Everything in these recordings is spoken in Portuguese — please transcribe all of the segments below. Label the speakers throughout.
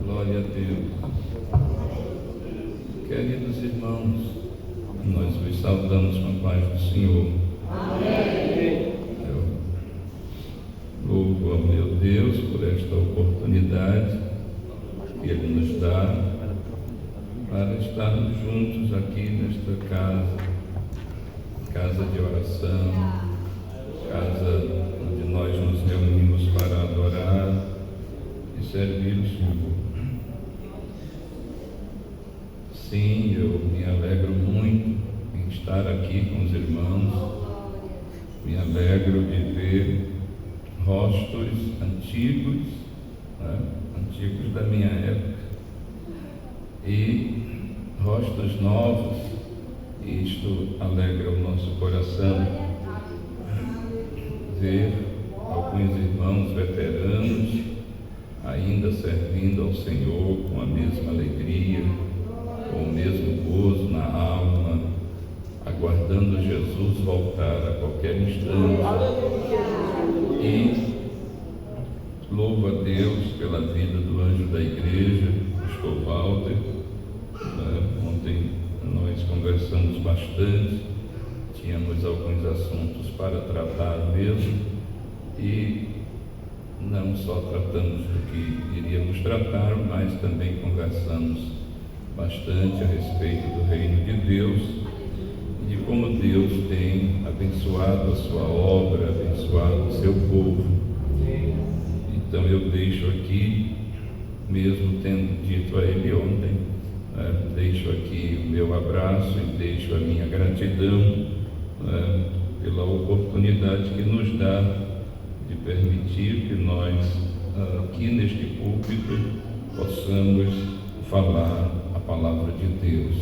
Speaker 1: Glória a Deus. Queridos irmãos, nós vos saudamos com a paz do Senhor. Amém. Eu louvo ao meu Deus por esta oportunidade que Ele nos dá para estarmos juntos aqui nesta casa de oração, casa onde nós nos reunimos para adorar e servir o Senhor. Sim, eu me alegro muito em estar aqui com os irmãos, me alegro de ver rostos antigos, antigos da minha época, e rostos novos, e isto alegra o nosso coração. Ver alguns irmãos veteranos ainda servindo ao Senhor com a mesma alegria, com o mesmo gozo na alma, aguardando Jesus voltar a qualquer instante. E louvo a Deus pela vida do anjo da igreja, pastor Walter. Ontem nós conversamos bastante, tínhamos alguns assuntos para tratar mesmo, e não só tratamos do que iríamos tratar, mas também conversamos bastante a respeito do reino de Deus e de como Deus tem abençoado a sua obra, abençoado o seu povo. Então eu deixo aqui, mesmo tendo dito a ele ontem, deixo aqui o meu abraço e deixo a minha gratidão pela oportunidade que nos dá de permitir que nós, aqui neste púlpito, possamos falar a palavra de Deus.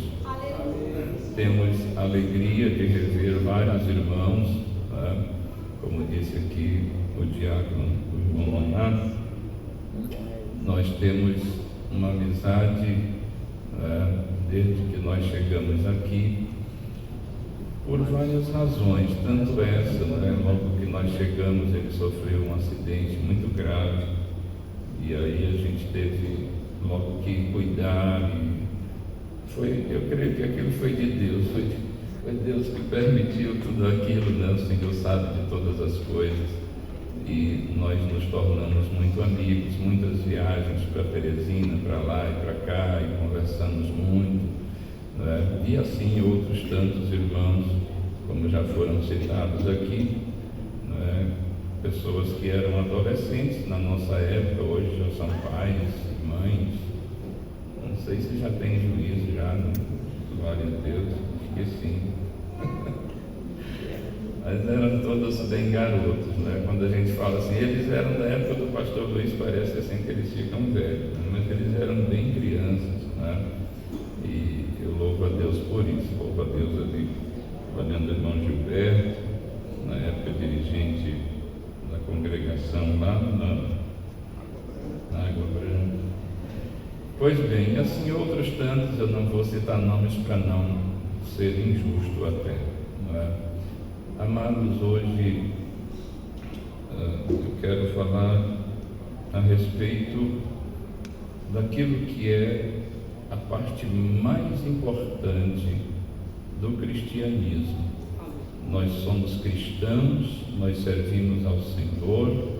Speaker 1: Temos a alegria de rever vários irmãos, como disse aqui o diácono, o irmão Leonardo. Nós temos uma amizade desde que nós chegamos aqui, por várias razões, tanto essa, logo que nós chegamos ele sofreu um acidente muito grave, e aí a gente teve logo que cuidar, e eu creio que aquilo foi de Deus, foi Deus que permitiu tudo aquilo, o Senhor sabe de todas as coisas, e nós nos tornamos muito amigos, muitas viagens para Teresina, para lá e para cá, e conversamos muito, e assim outros tantos irmãos, como já foram citados aqui, pessoas que eram adolescentes na nossa época, hoje já são pais, mães, não sei se já tem juízo já, glória a Deus, acho que sim. Mas eram todos bem garotos, Quando a gente fala assim, eles eram da época do pastor Luiz, parece assim que eles ficam velhos, mas eles eram bem crianças, E eu louvo a Deus por isso, louvo a Deus ali, olhando o irmão Gilberto, na época dirigente da congregação lá na Água Branca. Pois bem, assim outros tantos, eu não vou citar nomes para não ser injusto até, Amados, hoje eu quero falar a respeito daquilo que é a parte mais importante do cristianismo. Nós somos cristãos, nós servimos ao Senhor,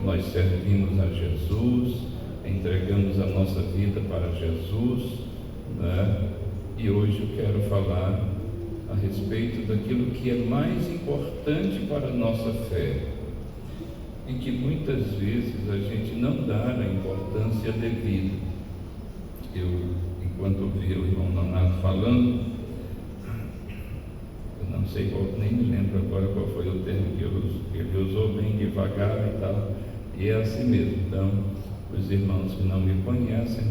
Speaker 1: nós servimos a Jesus, entregamos a nossa vida para Jesus, E hoje eu quero falar a respeito daquilo que é mais importante para a nossa fé, e que muitas vezes a gente não dá a importância devida. Eu, enquanto ouvi o irmão Donato falando, eu não sei qual, nem me lembro agora qual foi o termo que ele usou, bem devagar e tal, e é assim mesmo. Então, os irmãos que não me conhecem,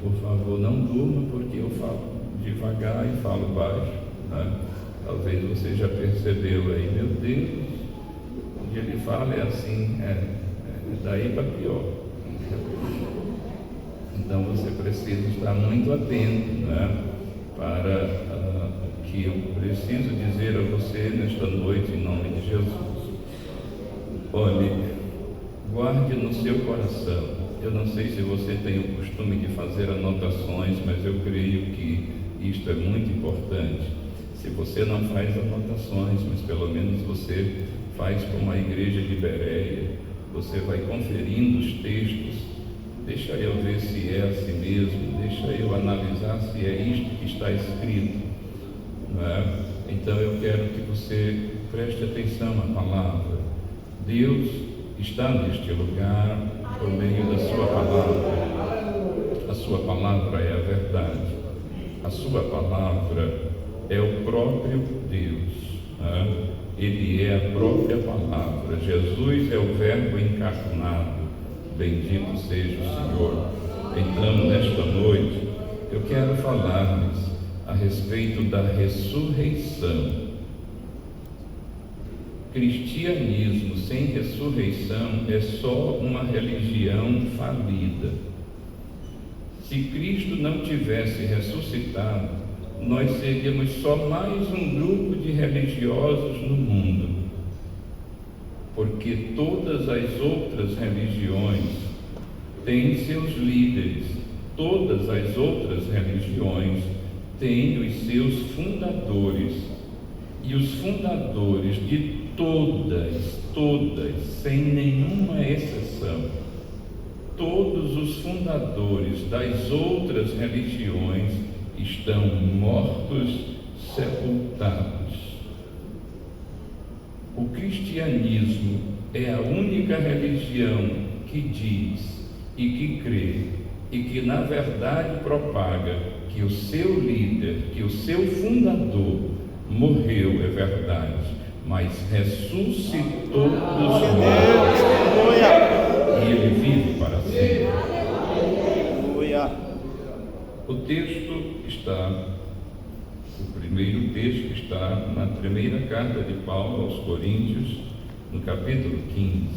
Speaker 1: por favor, não durmam, porque eu falo devagar e falo baixo, Talvez você já percebeu aí, meu Deus, onde ele fala é assim, daí para pior. Então você precisa estar muito atento, para o que eu preciso dizer a você nesta noite, em nome de Jesus. Olhe, guarde no seu coração. Eu não sei se você tem o costume de fazer anotações, mas eu creio que isto é muito importante. Se você não faz anotações, mas pelo menos você faz como a igreja de Bereia, você vai conferindo os textos. Deixa eu ver se é assim mesmo, deixa eu analisar se é isto que está escrito, não é? Então eu quero que você preste atenção à palavra. Deus está neste lugar por meio da sua palavra. A sua palavra é a verdade. A sua palavra é o próprio Deus, né? Ele é a própria palavra. Jesus é o Verbo encarnado. Bendito seja o Senhor. Então, nesta noite, eu quero falar-lhes a respeito da ressurreição. Cristianismo sem ressurreição é só uma religião falida. Se Cristo não tivesse ressuscitado, nós seríamos só mais um grupo de religiosos no mundo, porque todas as outras religiões têm seus líderes, todas as outras religiões têm os seus fundadores, e os fundadores de todas, sem nenhuma exceção, todos os fundadores das outras religiões estão mortos, sepultados. O cristianismo é a única religião que diz e que crê e que na verdade propaga que o seu líder, que o seu fundador morreu, é verdade, mas ressuscitou dos mortos e ele vive para sempre. O texto está, o primeiro texto está na primeira carta de Paulo aos Coríntios, no capítulo 15.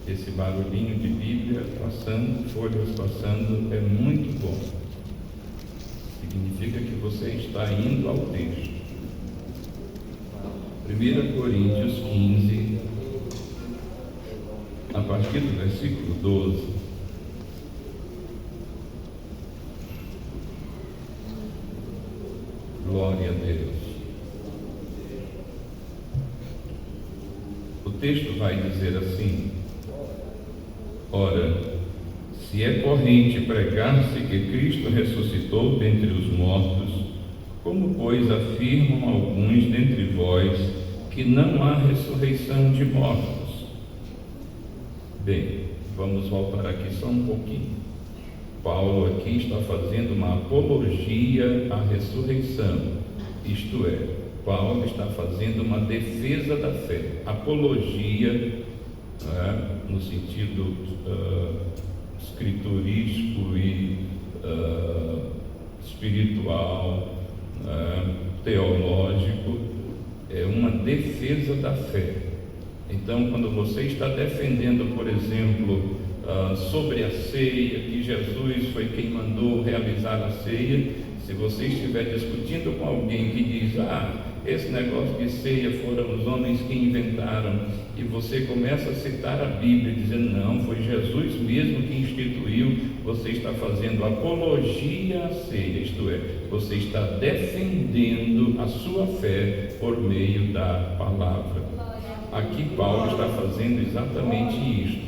Speaker 1: Esse barulhinho de Bíblia passando, folhas passando, é muito bom. Significa que você está indo ao texto. 1 Coríntios 15, a partir do versículo 12. Glória a Deus. O texto vai dizer assim: ora, se é corrente pregar-se que Cristo ressuscitou dentre os mortos, como pois afirmam alguns dentre vós que não há ressurreição de mortos? Bem, vamos voltar aqui só um pouquinho. Paulo aqui está fazendo uma apologia à ressurreição, isto é, Paulo está fazendo uma defesa da fé. Apologia, no sentido escriturístico e espiritual, teológico, é uma defesa da fé. Então, quando você está defendendo, por exemplo, sobre a ceia, que Jesus foi quem mandou realizar a ceia, se você estiver discutindo com alguém que diz, esse negócio de ceia foram os homens que inventaram, e você começa a citar a Bíblia, dizendo, não, foi Jesus mesmo que instituiu, você está fazendo apologia à ceia, isto é, você está defendendo a sua fé por meio da palavra. Aqui Paulo está fazendo exatamente isto.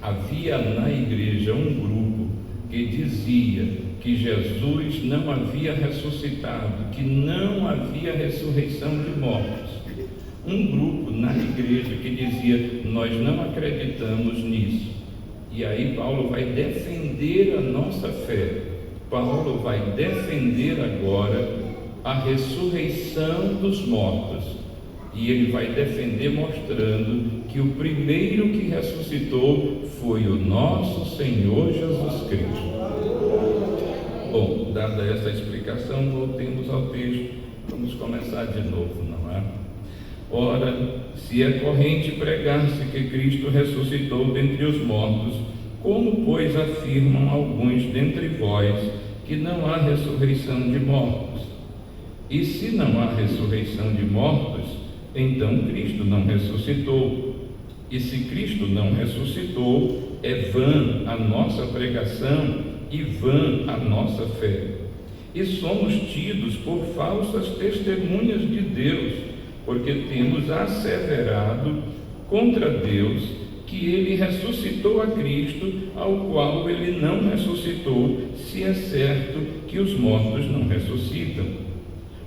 Speaker 1: Havia na igreja um grupo que dizia que Jesus não havia ressuscitado, que não havia ressurreição de mortos. Um grupo na igreja que dizia, nós não acreditamos nisso. E aí Paulo vai defender a nossa fé. Paulo vai defender agora a ressurreição dos mortos. E ele vai defender mostrando que o primeiro que ressuscitou foi o nosso Senhor Jesus Cristo. Bom, dada essa explicação, voltemos ao texto. Vamos começar de novo, não é? Ora, se é corrente pregar-se que Cristo ressuscitou dentre os mortos, como, pois, afirmam alguns dentre vós que não há ressurreição de mortos? E se não há ressurreição de mortos, então Cristo não ressuscitou. E se Cristo não ressuscitou, é vã a nossa pregação e vã a nossa fé. E somos tidos por falsas testemunhas de Deus, porque temos asseverado contra Deus que ele ressuscitou a Cristo, ao qual ele não ressuscitou, se é certo que os mortos não ressuscitam.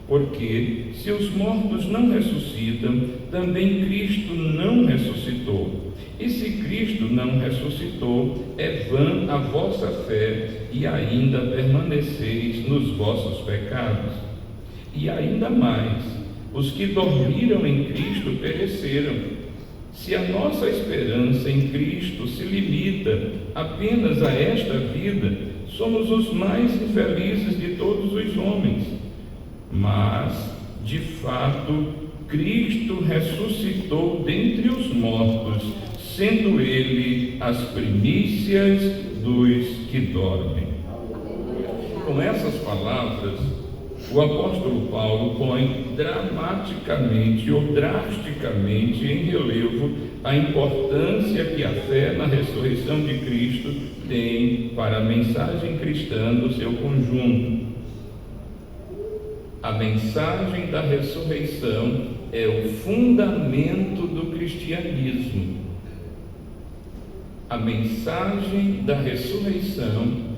Speaker 1: Porque se os mortos não ressuscitam, também Cristo não ressuscitou. E se Cristo não ressuscitou, é vã a vossa fé, e ainda permaneceis nos vossos pecados. E ainda mais, os que dormiram em Cristo pereceram. Se a nossa esperança em Cristo se limita apenas a esta vida, somos os mais infelizes de todos os homens. Mas, de fato, Cristo ressuscitou dentre os mortos, sendo Ele as primícias dos que dormem. Com essas palavras, o apóstolo Paulo põe dramaticamente ou drasticamente em relevo a importância que a fé na ressurreição de Cristo tem para a mensagem cristã do seu conjunto. A mensagem da ressurreição é o fundamento do cristianismo. A mensagem da ressurreição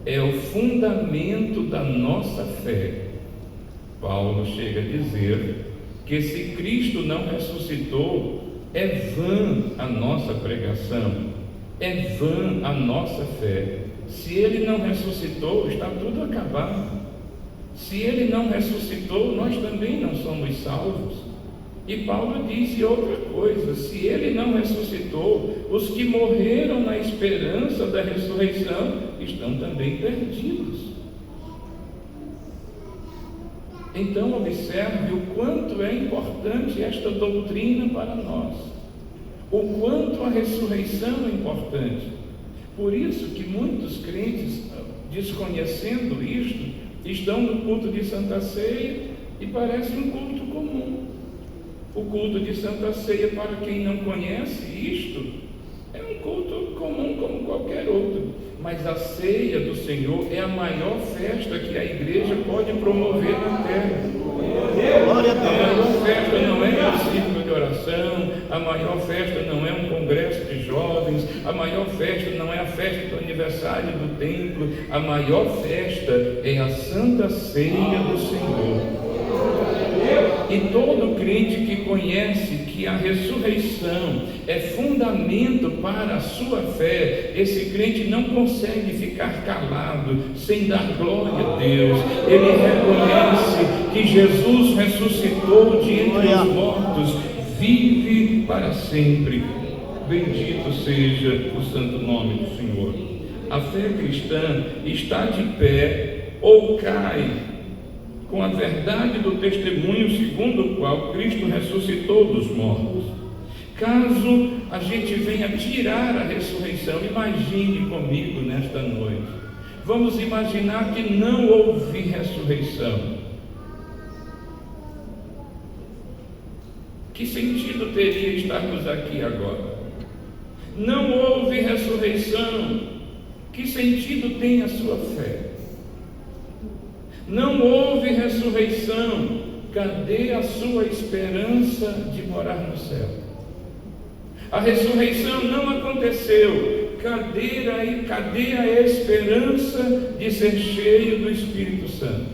Speaker 1: é o fundamento da nossa fé. Paulo chega a dizer que se Cristo não ressuscitou, é vã a nossa pregação, é vã a nossa fé. Se Ele não ressuscitou, está tudo acabado. Se Ele não ressuscitou, nós também não somos salvos. E Paulo disse outra coisa: se Ele não ressuscitou, os que morreram na esperança da ressurreição estão também perdidos. Então observe o quanto é importante esta doutrina para nós, o quanto a ressurreição é importante. Por isso que muitos crentes, desconhecendo isto, estão no culto de Santa Ceia e parece um culto comum. O culto de Santa Ceia, para quem não conhece isto, é um culto comum como qualquer outro. Mas a ceia do Senhor é a maior festa que a igreja pode promover na terra.
Speaker 2: Glória a
Speaker 1: A maior festa não é um círculo de oração, a maior festa não é um congresso de jovens, a maior festa não é a festa do aniversário do templo, a maior festa é a Santa Ceia do Senhor. E todo crente que conhece que a ressurreição é fundamento para a sua fé, esse crente não consegue ficar calado sem dar glória a Deus. Ele reconhece que Jesus ressuscitou de entre os mortos, vive para sempre. Bendito seja o santo nome do Senhor. A fé cristã está de pé ou cai com a verdade do testemunho segundo o qual Cristo ressuscitou dos mortos. Caso a gente venha tirar a ressurreição, imagine comigo nesta noite. Vamos imaginar que não houve ressurreição. Que sentido teria estarmos aqui agora? Não houve ressurreição. Que sentido tem a sua fé? Não houve ressurreição, cadê a sua esperança de morar no céu? A ressurreição não aconteceu, cadê a esperança de ser cheio do Espírito Santo?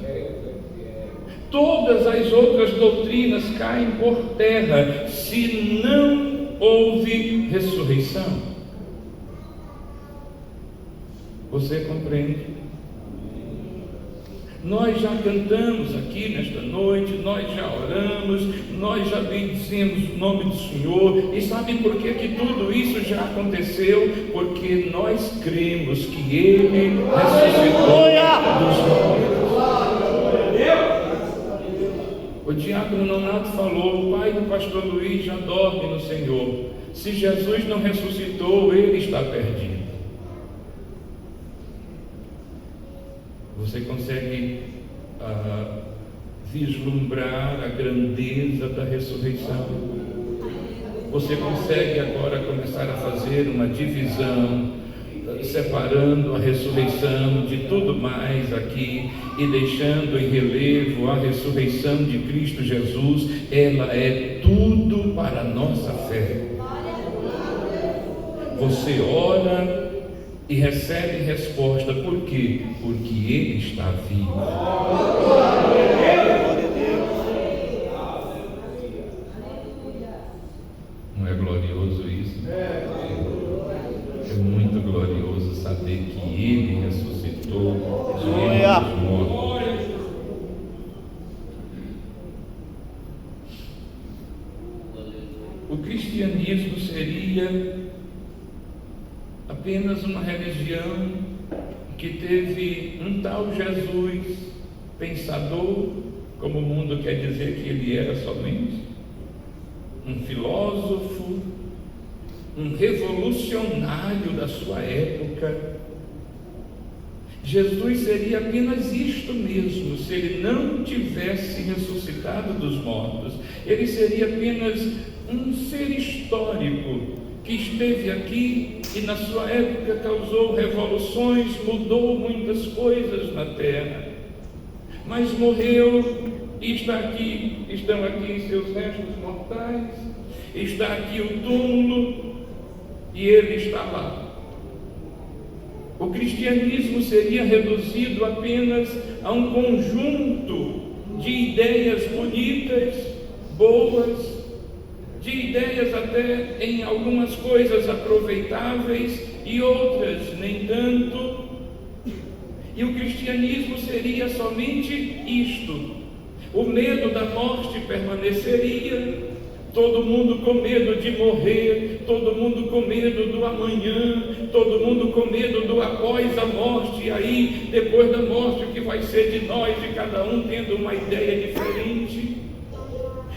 Speaker 1: Todas as outras doutrinas caem por terra se não houve ressurreição. Você compreende? Nós já cantamos aqui nesta noite, nós já oramos, nós já bendizemos o nome do Senhor. E sabe por que tudo isso já aconteceu? Porque nós cremos que Ele ressuscitou dos mortos. O diácono Nonato falou: o pai do pastor Luiz já dorme no Senhor. Se Jesus não ressuscitou, ele está perdido. Você consegue vislumbrar a grandeza da ressurreição? Você consegue agora começar a fazer uma divisão, separando a ressurreição de tudo mais aqui e deixando em relevo a ressurreição de Cristo Jesus. Ela é tudo para a nossa fé. Você ora e recebe resposta. Por quê? Porque Ele está vivo. Não é glorioso isso? É muito glorioso saber que Ele ressuscitou de entre os mortos. O cristianismo seria apenas uma religião que teve um tal Jesus, pensador, como o mundo quer dizer que ele era somente, um filósofo, um revolucionário da sua época. Jesus seria apenas isto mesmo, se ele não tivesse ressuscitado dos mortos. Ele seria apenas um ser histórico que esteve aqui e na sua época causou revoluções, mudou muitas coisas na terra, mas morreu e está aqui, estão aqui seus restos mortais, está aqui o túmulo e ele está lá. O cristianismo seria reduzido apenas a um conjunto de ideias bonitas, boas, de ideias até em algumas coisas aproveitáveis e outras nem tanto. E o cristianismo seria somente isto. O medo da morte permaneceria, todo mundo com medo de morrer, todo mundo com medo do amanhã, todo mundo com medo do após a morte, e aí, depois da morte, o que vai ser de nós, e cada um tendo uma ideia diferente.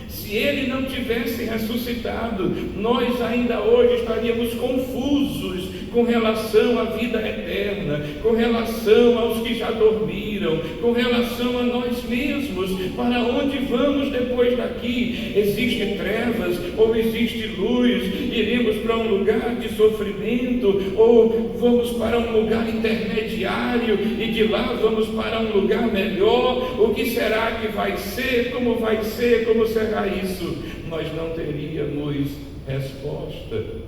Speaker 1: Se ele não tivesse ressuscitado, nós ainda hoje estaríamos confusos com relação à vida eterna, com relação aos que já dormiram, com relação a nós mesmos, para onde vamos depois daqui? Existe trevas ou existe luz? Iremos para um lugar de sofrimento ou vamos para um lugar intermediário e de lá vamos para um lugar melhor? O que será que vai ser? Como vai ser? Como será isso? Nós não teríamos resposta.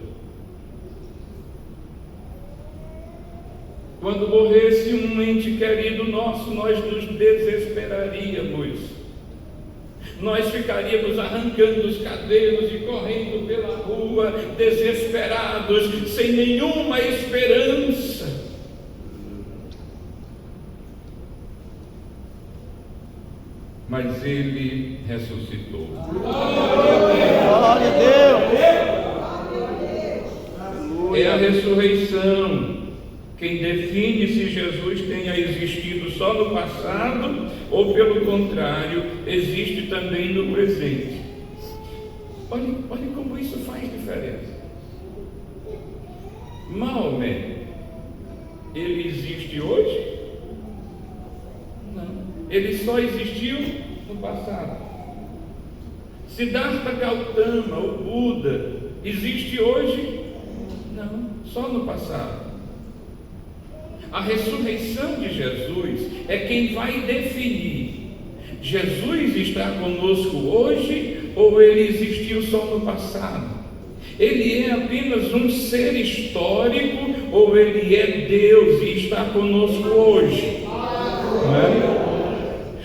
Speaker 1: Quando morresse um ente querido nosso, nós nos desesperaríamos. Nós ficaríamos arrancando os cabelos e correndo pela rua, desesperados, sem nenhuma esperança. Mas Ele ressuscitou.
Speaker 2: Glória a Deus!
Speaker 1: É a ressurreição quem define se Jesus tenha existido só no passado ou, pelo contrário, existe também no presente. Olhe como isso faz diferença. Maomé, ele existe hoje? Não. Ele só existiu no passado. Siddhartha Gautama, o Buda, existe hoje? Não, só no passado. A ressurreição de Jesus é quem vai definir: Jesus está conosco hoje ou ele existiu só no passado? Ele é apenas um ser histórico ou ele é Deus e está conosco hoje? Não é?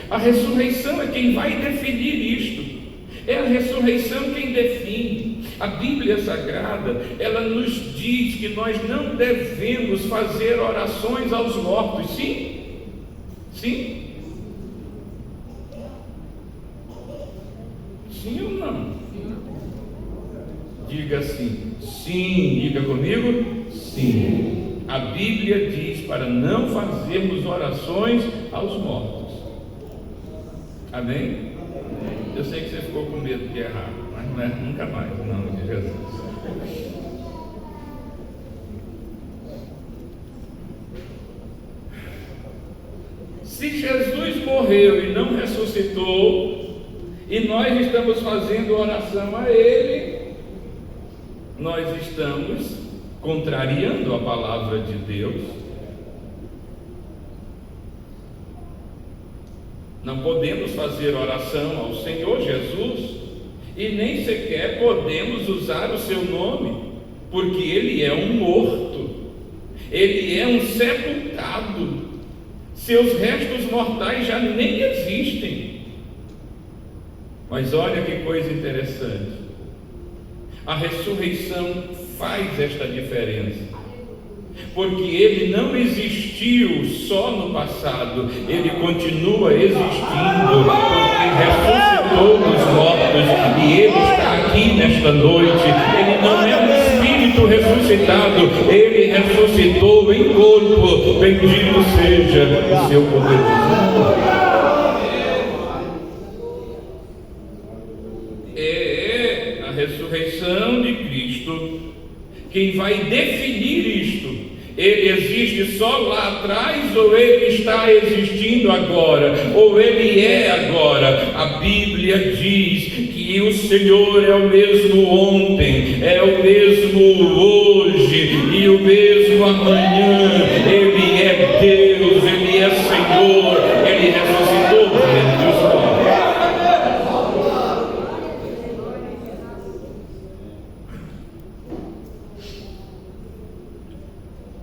Speaker 1: A ressurreição é quem vai definir isto. É a ressurreição quem define. A Bíblia Sagrada, ela nos diz que nós não devemos fazer orações aos mortos. Sim? Sim? Sim ou não? Diga assim. Sim. Diga comigo. Sim. A Bíblia diz para não fazermos orações aos mortos. Amém? Eu sei que você ficou com medo de errar, mas não é nunca mais, em nome de Jesus. Se Jesus morreu e não ressuscitou, e nós estamos fazendo oração a Ele, nós estamos contrariando a palavra de Deus. Não podemos fazer oração ao Senhor Jesus e nem sequer podemos usar o seu nome, porque ele é um morto, ele é um sepultado, seus restos mortais já nem existem. Mas olha que coisa interessante, a ressurreição faz esta diferença, porque ele não existiu só no passado, ele continua existindo, porque ressuscitou dos mortos, e ele está aqui nesta noite. Ele não é um espírito ressuscitado, ele ressuscitou em corpo. Bendito seja o seu poderoso. É a ressurreição de Cristo quem vai definir isto. Ele existe só lá atrás, ou ele está existindo agora, ou ele é agora? A Bíblia diz que o Senhor é o mesmo ontem, é o mesmo hoje e o mesmo amanhã. Ele é Deus, ele é Senhor, ele ressuscitou dentre os mortos.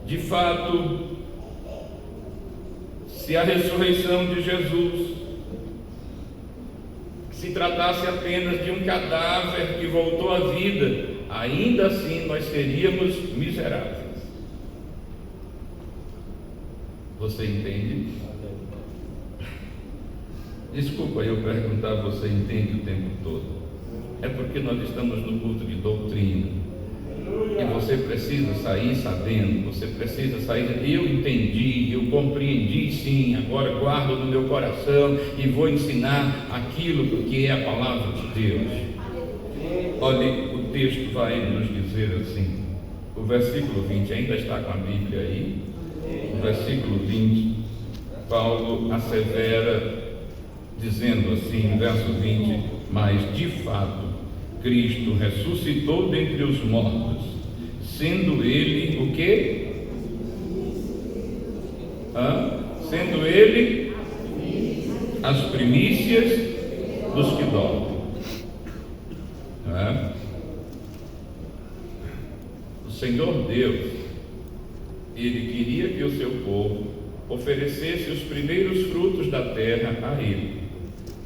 Speaker 1: De fato, se a ressurreição de Jesus se tratasse apenas de um cadáver que voltou à vida, ainda assim nós seríamos miseráveis. Você entende? Desculpa eu perguntar, você entende o tempo todo? É porque nós estamos no culto de doutrina. E você precisa sair sabendo, você precisa sair. Eu entendi, eu compreendi, sim, agora guardo no meu coração e vou ensinar aquilo que é a palavra de Deus. Olha, o texto vai nos dizer assim, o versículo 20, ainda está com a Bíblia aí? O versículo 20, Paulo assevera, dizendo assim, verso 20: mas de fato Cristo ressuscitou dentre os mortos, sendo ele o quê? Sendo ele as primícias dos que dormem. O Senhor Deus, ele queria que o seu povo oferecesse os primeiros frutos da terra a ele.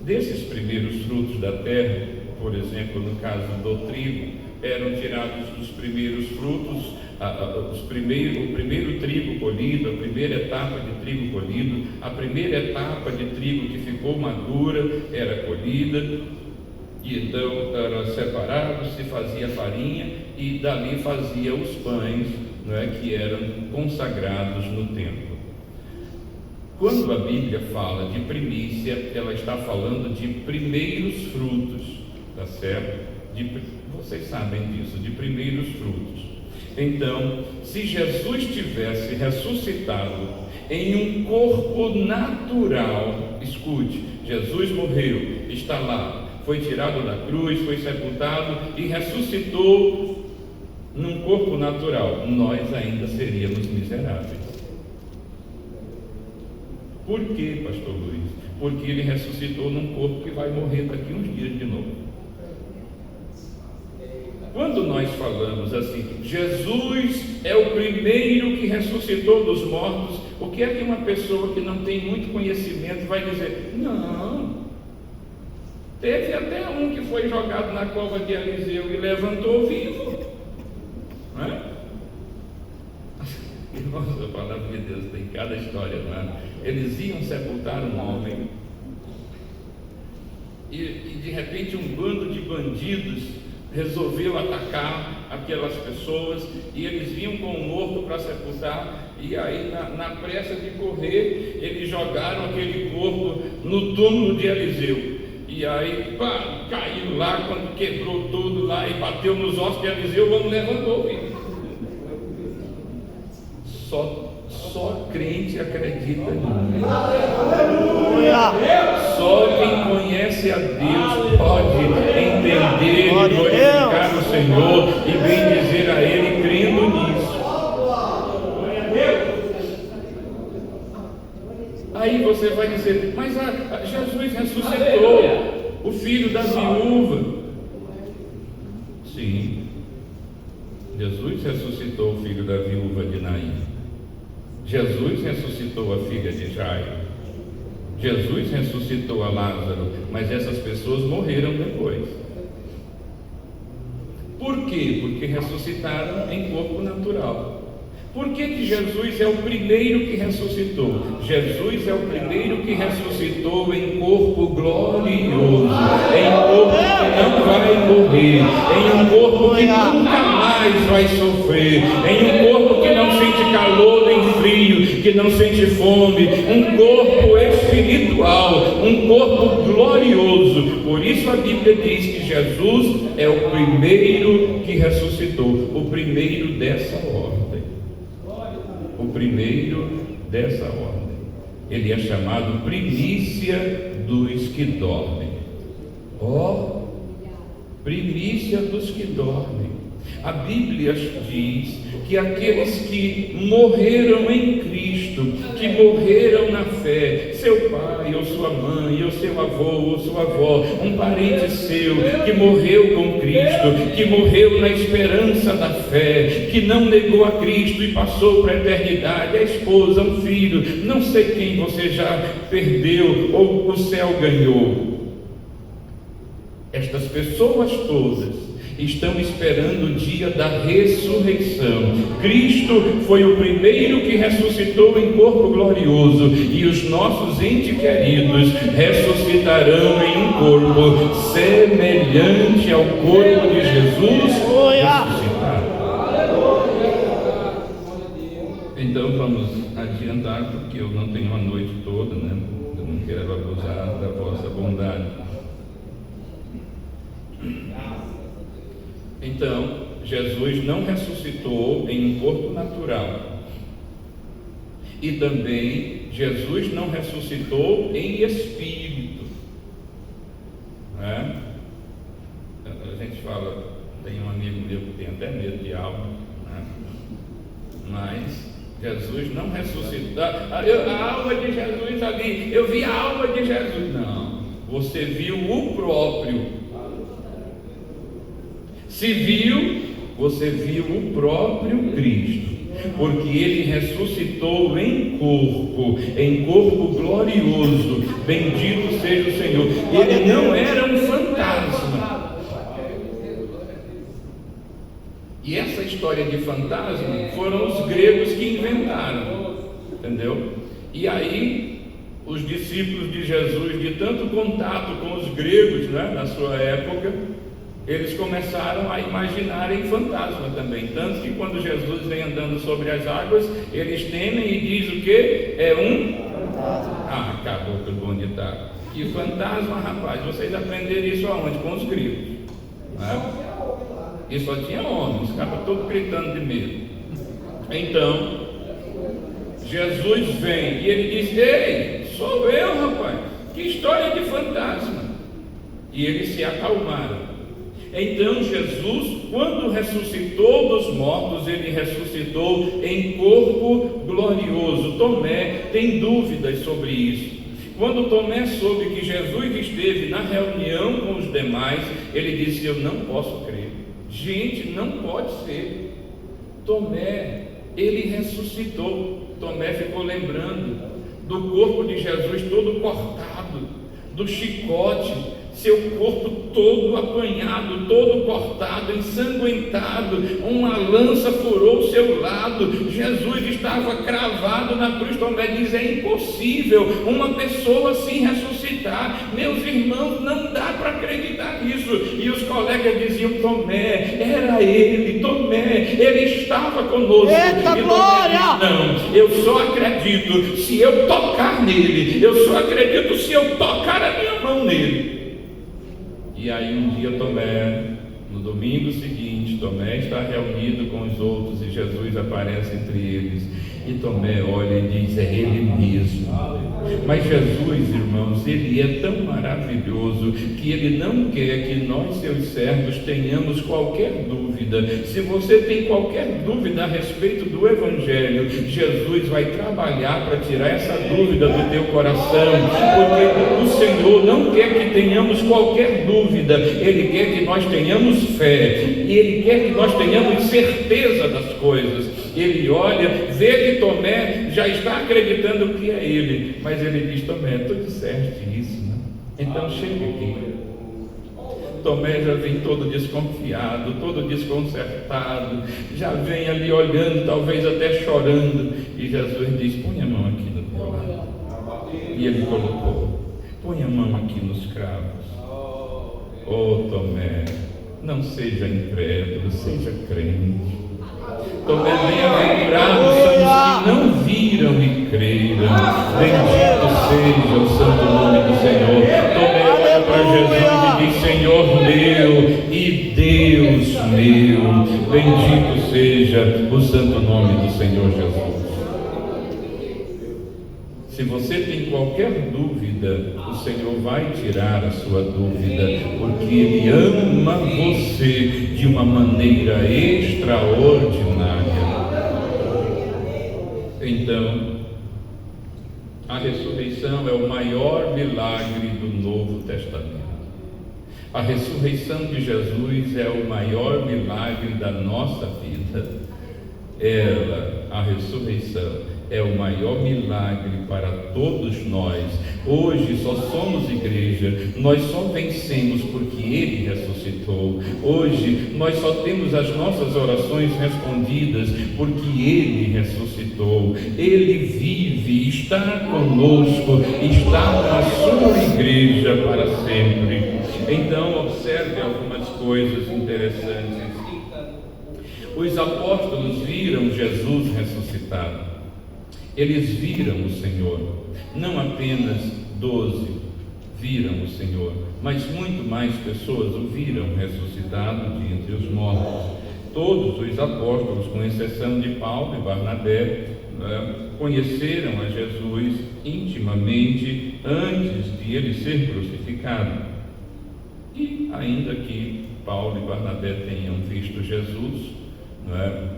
Speaker 1: Desses primeiros frutos da terra, por exemplo, no caso do trigo, eram tirados os primeiros frutos, o primeiro trigo colhido, a primeira etapa de trigo colhido, a primeira etapa de trigo que ficou madura era colhida, e então era separado, se fazia farinha, e dali fazia os pães, não é, que eram consagrados no templo. Quando a Bíblia fala de primícia, ela está falando de primeiros frutos, tá certo? Vocês sabem disso, de primeiros frutos. Então, se Jesus tivesse ressuscitado em um corpo natural, escute, Jesus morreu, está lá, foi tirado da cruz, foi sepultado e ressuscitou num corpo natural, nós ainda seríamos miseráveis. Por quê, pastor Luiz? Porque ele ressuscitou num corpo que vai morrer daqui uns dias de novo. Quando nós falamos assim, Jesus é o primeiro que ressuscitou dos mortos, o que é que uma pessoa que não tem muito conhecimento vai dizer? Não, teve até um que foi jogado na cova de Eliseu e levantou vivo, não é? Irmãos, a palavra de Deus tem cada história, não é? Eles iam sepultar um homem e de repente um bando de bandidos resolveu atacar aquelas pessoas, e eles vinham com o morto para sepultar, e aí na pressa de correr, eles jogaram aquele corpo no túmulo de Eliseu, e aí caiu lá, quando quebrou tudo lá e bateu nos ossos de Eliseu, o homem levantou vivo. Só crente acredita nisso. Só quem conhece a Deus pode entender e glorificar o Senhor e bendizer a Ele crendo nisso. Aí você vai dizer, mas Jesus ressuscitou o filho da viúva. Sim, Jesus ressuscitou o filho da viúva de Naim. Jesus ressuscitou a filha de Jairo. Jesus ressuscitou a Lázaro, mas essas pessoas morreram depois. Por quê? Porque ressuscitaram em corpo natural. Por que Jesus é o primeiro que ressuscitou? Jesus é o primeiro que ressuscitou em corpo glorioso, em corpo que não vai morrer, em um corpo que nunca mais vai sofrer, em um corpo que não sente calor nem frio, que não sente fome, um corpo espiritual, um corpo glorioso. Por isso a Bíblia diz que Jesus é o primeiro que ressuscitou, o primeiro dessa ordem. O primeiro dessa ordem. Ele é chamado primícia dos que dormem. Ó, primícia dos que dormem. A Bíblia diz que aqueles que morreram em Cristo, que morreram na fé, seu pai ou sua mãe, ou seu avô ou sua avó, um parente seu que morreu com Cristo, que morreu na esperança da fé, que não negou a Cristo e passou para a eternidade, a esposa, um filho, não sei quem você já perdeu ou o céu ganhou. Estas pessoas todas estão esperando o dia da ressurreição. Cristo foi o primeiro que ressuscitou em corpo glorioso, e os nossos entes queridos ressuscitarão em um corpo semelhante ao corpo de Jesus ressuscitado. Então vamos adiantar, porque eu não tenho a noite toda, né? Eu não quero abusar da vossa bondade. Então, Jesus não ressuscitou em um corpo natural. E também, Jesus não ressuscitou em espírito. Né? A gente fala, tem um amigo meu que tem até medo de alma, né? Mas Jesus não ressuscitou. A alma de Jesus ali, eu vi a alma de Jesus. Não, você viu o próprio. Se viu, você viu o próprio Cristo, porque Ele ressuscitou em corpo glorioso, bendito seja o Senhor. Ele não era um fantasma. E essa história de fantasma foram os gregos que inventaram, entendeu? E aí, os discípulos de Jesus, de tanto contato com os gregos, né, na sua época, eles começaram a imaginarem fantasma também, tanto que quando Jesus vem andando sobre as águas, eles temem e diz o que? É um... acabou que bom ditado. Que fantasma, rapaz, vocês aprenderam isso aonde? Com os gregos, né? E só tinha homens, ficava todo gritando de medo. Então, Jesus vem e ele diz: ei, sou eu, rapaz, que história de fantasma. E eles se acalmaram. Então Jesus, quando ressuscitou dos mortos, ele ressuscitou em corpo glorioso. Tomé tem dúvidas sobre isso. Quando Tomé soube que Jesus esteve na reunião com os demais, ele disse: eu não posso crer. Gente, não pode ser. Tomé, ele ressuscitou. Tomé ficou lembrando do corpo de Jesus todo cortado, do chicote, seu corpo todo apanhado, todo cortado, ensanguentado, uma lança furou o seu lado, Jesus estava cravado na cruz. Tomé diz: é impossível uma pessoa assim ressuscitar, meus irmãos, não dá para acreditar nisso. E os colegas diziam: Tomé, era ele, Tomé, ele estava conosco.
Speaker 2: Eita
Speaker 1: e
Speaker 2: glória!
Speaker 1: Tomé diz: não, eu só acredito se eu tocar nele, eu só acredito se eu tocar a minha mão nele. E aí um dia Tomé, no domingo seguinte, Tomé está reunido com os outros e Jesus aparece entre eles. E Tomé olha e diz: é ele mesmo. Mas Jesus, irmãos, Ele é tão maravilhoso que Ele não quer que nós, seus servos, tenhamos qualquer dúvida. Se você tem qualquer dúvida a respeito do Evangelho, Jesus vai trabalhar para tirar essa dúvida do teu coração, porque o Senhor não quer que tenhamos qualquer dúvida, Ele quer que nós tenhamos fé, e Ele quer que nós tenhamos certeza das coisas. Ele olha, vê que Tomé já está acreditando que é ele, mas ele diz: Tomé, tu disseste isso, né? Então chega aqui. Tomé já vem todo desconfiado, todo desconcertado, já vem ali olhando, talvez até chorando, e Jesus diz: põe a mão aqui do teu lado. E ele colocou: põe a mão aqui nos cravos. Oh Tomé, não seja incrédulo, seja crente. Tomé, bem-aventurados são os que não viram e creram. Bendito seja o santo nome do Senhor. Tomé olha para Jesus e diz: Senhor meu e Deus meu. Bendito seja o santo nome do Senhor Jesus. Se você tem qualquer dúvida, o Senhor vai tirar a sua dúvida, porque Ele ama você de uma maneira extraordinária. Então, a ressurreição é o maior milagre do Novo Testamento. A ressurreição de Jesus é o maior milagre da nossa vida. A ressurreição é o maior milagre para todos nós. Hoje só somos igreja, nós só vencemos porque Ele ressuscitou. Hoje nós só temos as nossas orações respondidas porque Ele ressuscitou. Ele vive, está conosco, está na sua igreja para sempre. Então observe algumas coisas interessantes. Os apóstolos viram Jesus ressuscitado. Eles viram o Senhor. Não apenas 12 viram o Senhor, mas muito mais pessoas o viram ressuscitado de entre os mortos. Todos os apóstolos, com exceção de Paulo e Barnabé, conheceram a Jesus intimamente antes de ele ser crucificado. E ainda que Paulo e Barnabé tenham visto Jesus,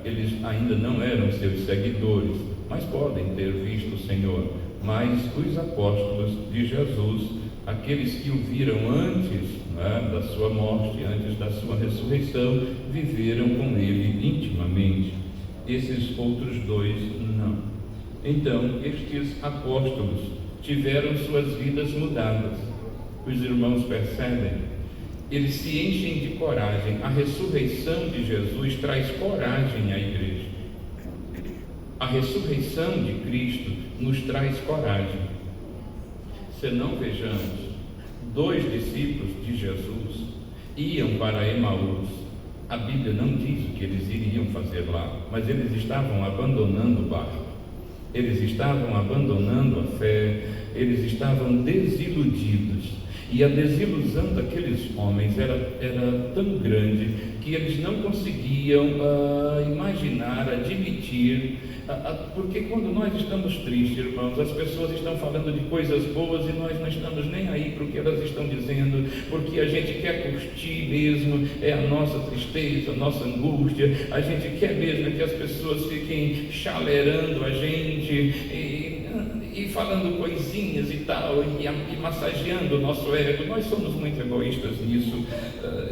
Speaker 1: eles ainda não eram seus seguidores, mas podem ter visto o Senhor. Mas os apóstolos de Jesus, aqueles que o viram antes da sua morte, antes da sua ressurreição, viveram com ele intimamente. Esses outros dois não. Então, estes apóstolos tiveram suas vidas mudadas. Os irmãos percebem? Eles se enchem de coragem. A ressurreição de Jesus traz coragem à igreja. A ressurreição de Cristo nos traz coragem. Senão, vejamos, 2 discípulos de Jesus iam para Emaús. A Bíblia não diz o que eles iriam fazer lá, mas eles estavam abandonando o barco, eles estavam abandonando a fé, eles estavam desiludidos. E a desilusão daqueles homens era tão grande que eles não conseguiam imaginar, admitir, porque quando nós estamos tristes, irmãos, as pessoas estão falando de coisas boas e nós não estamos nem aí para o que elas estão dizendo, porque a gente quer curtir mesmo, é a nossa tristeza, a nossa angústia, a gente quer mesmo que as pessoas fiquem chalerando a gente e falando coisinhas e tal, e massageando o nosso ego. Nós somos muito egoístas nisso,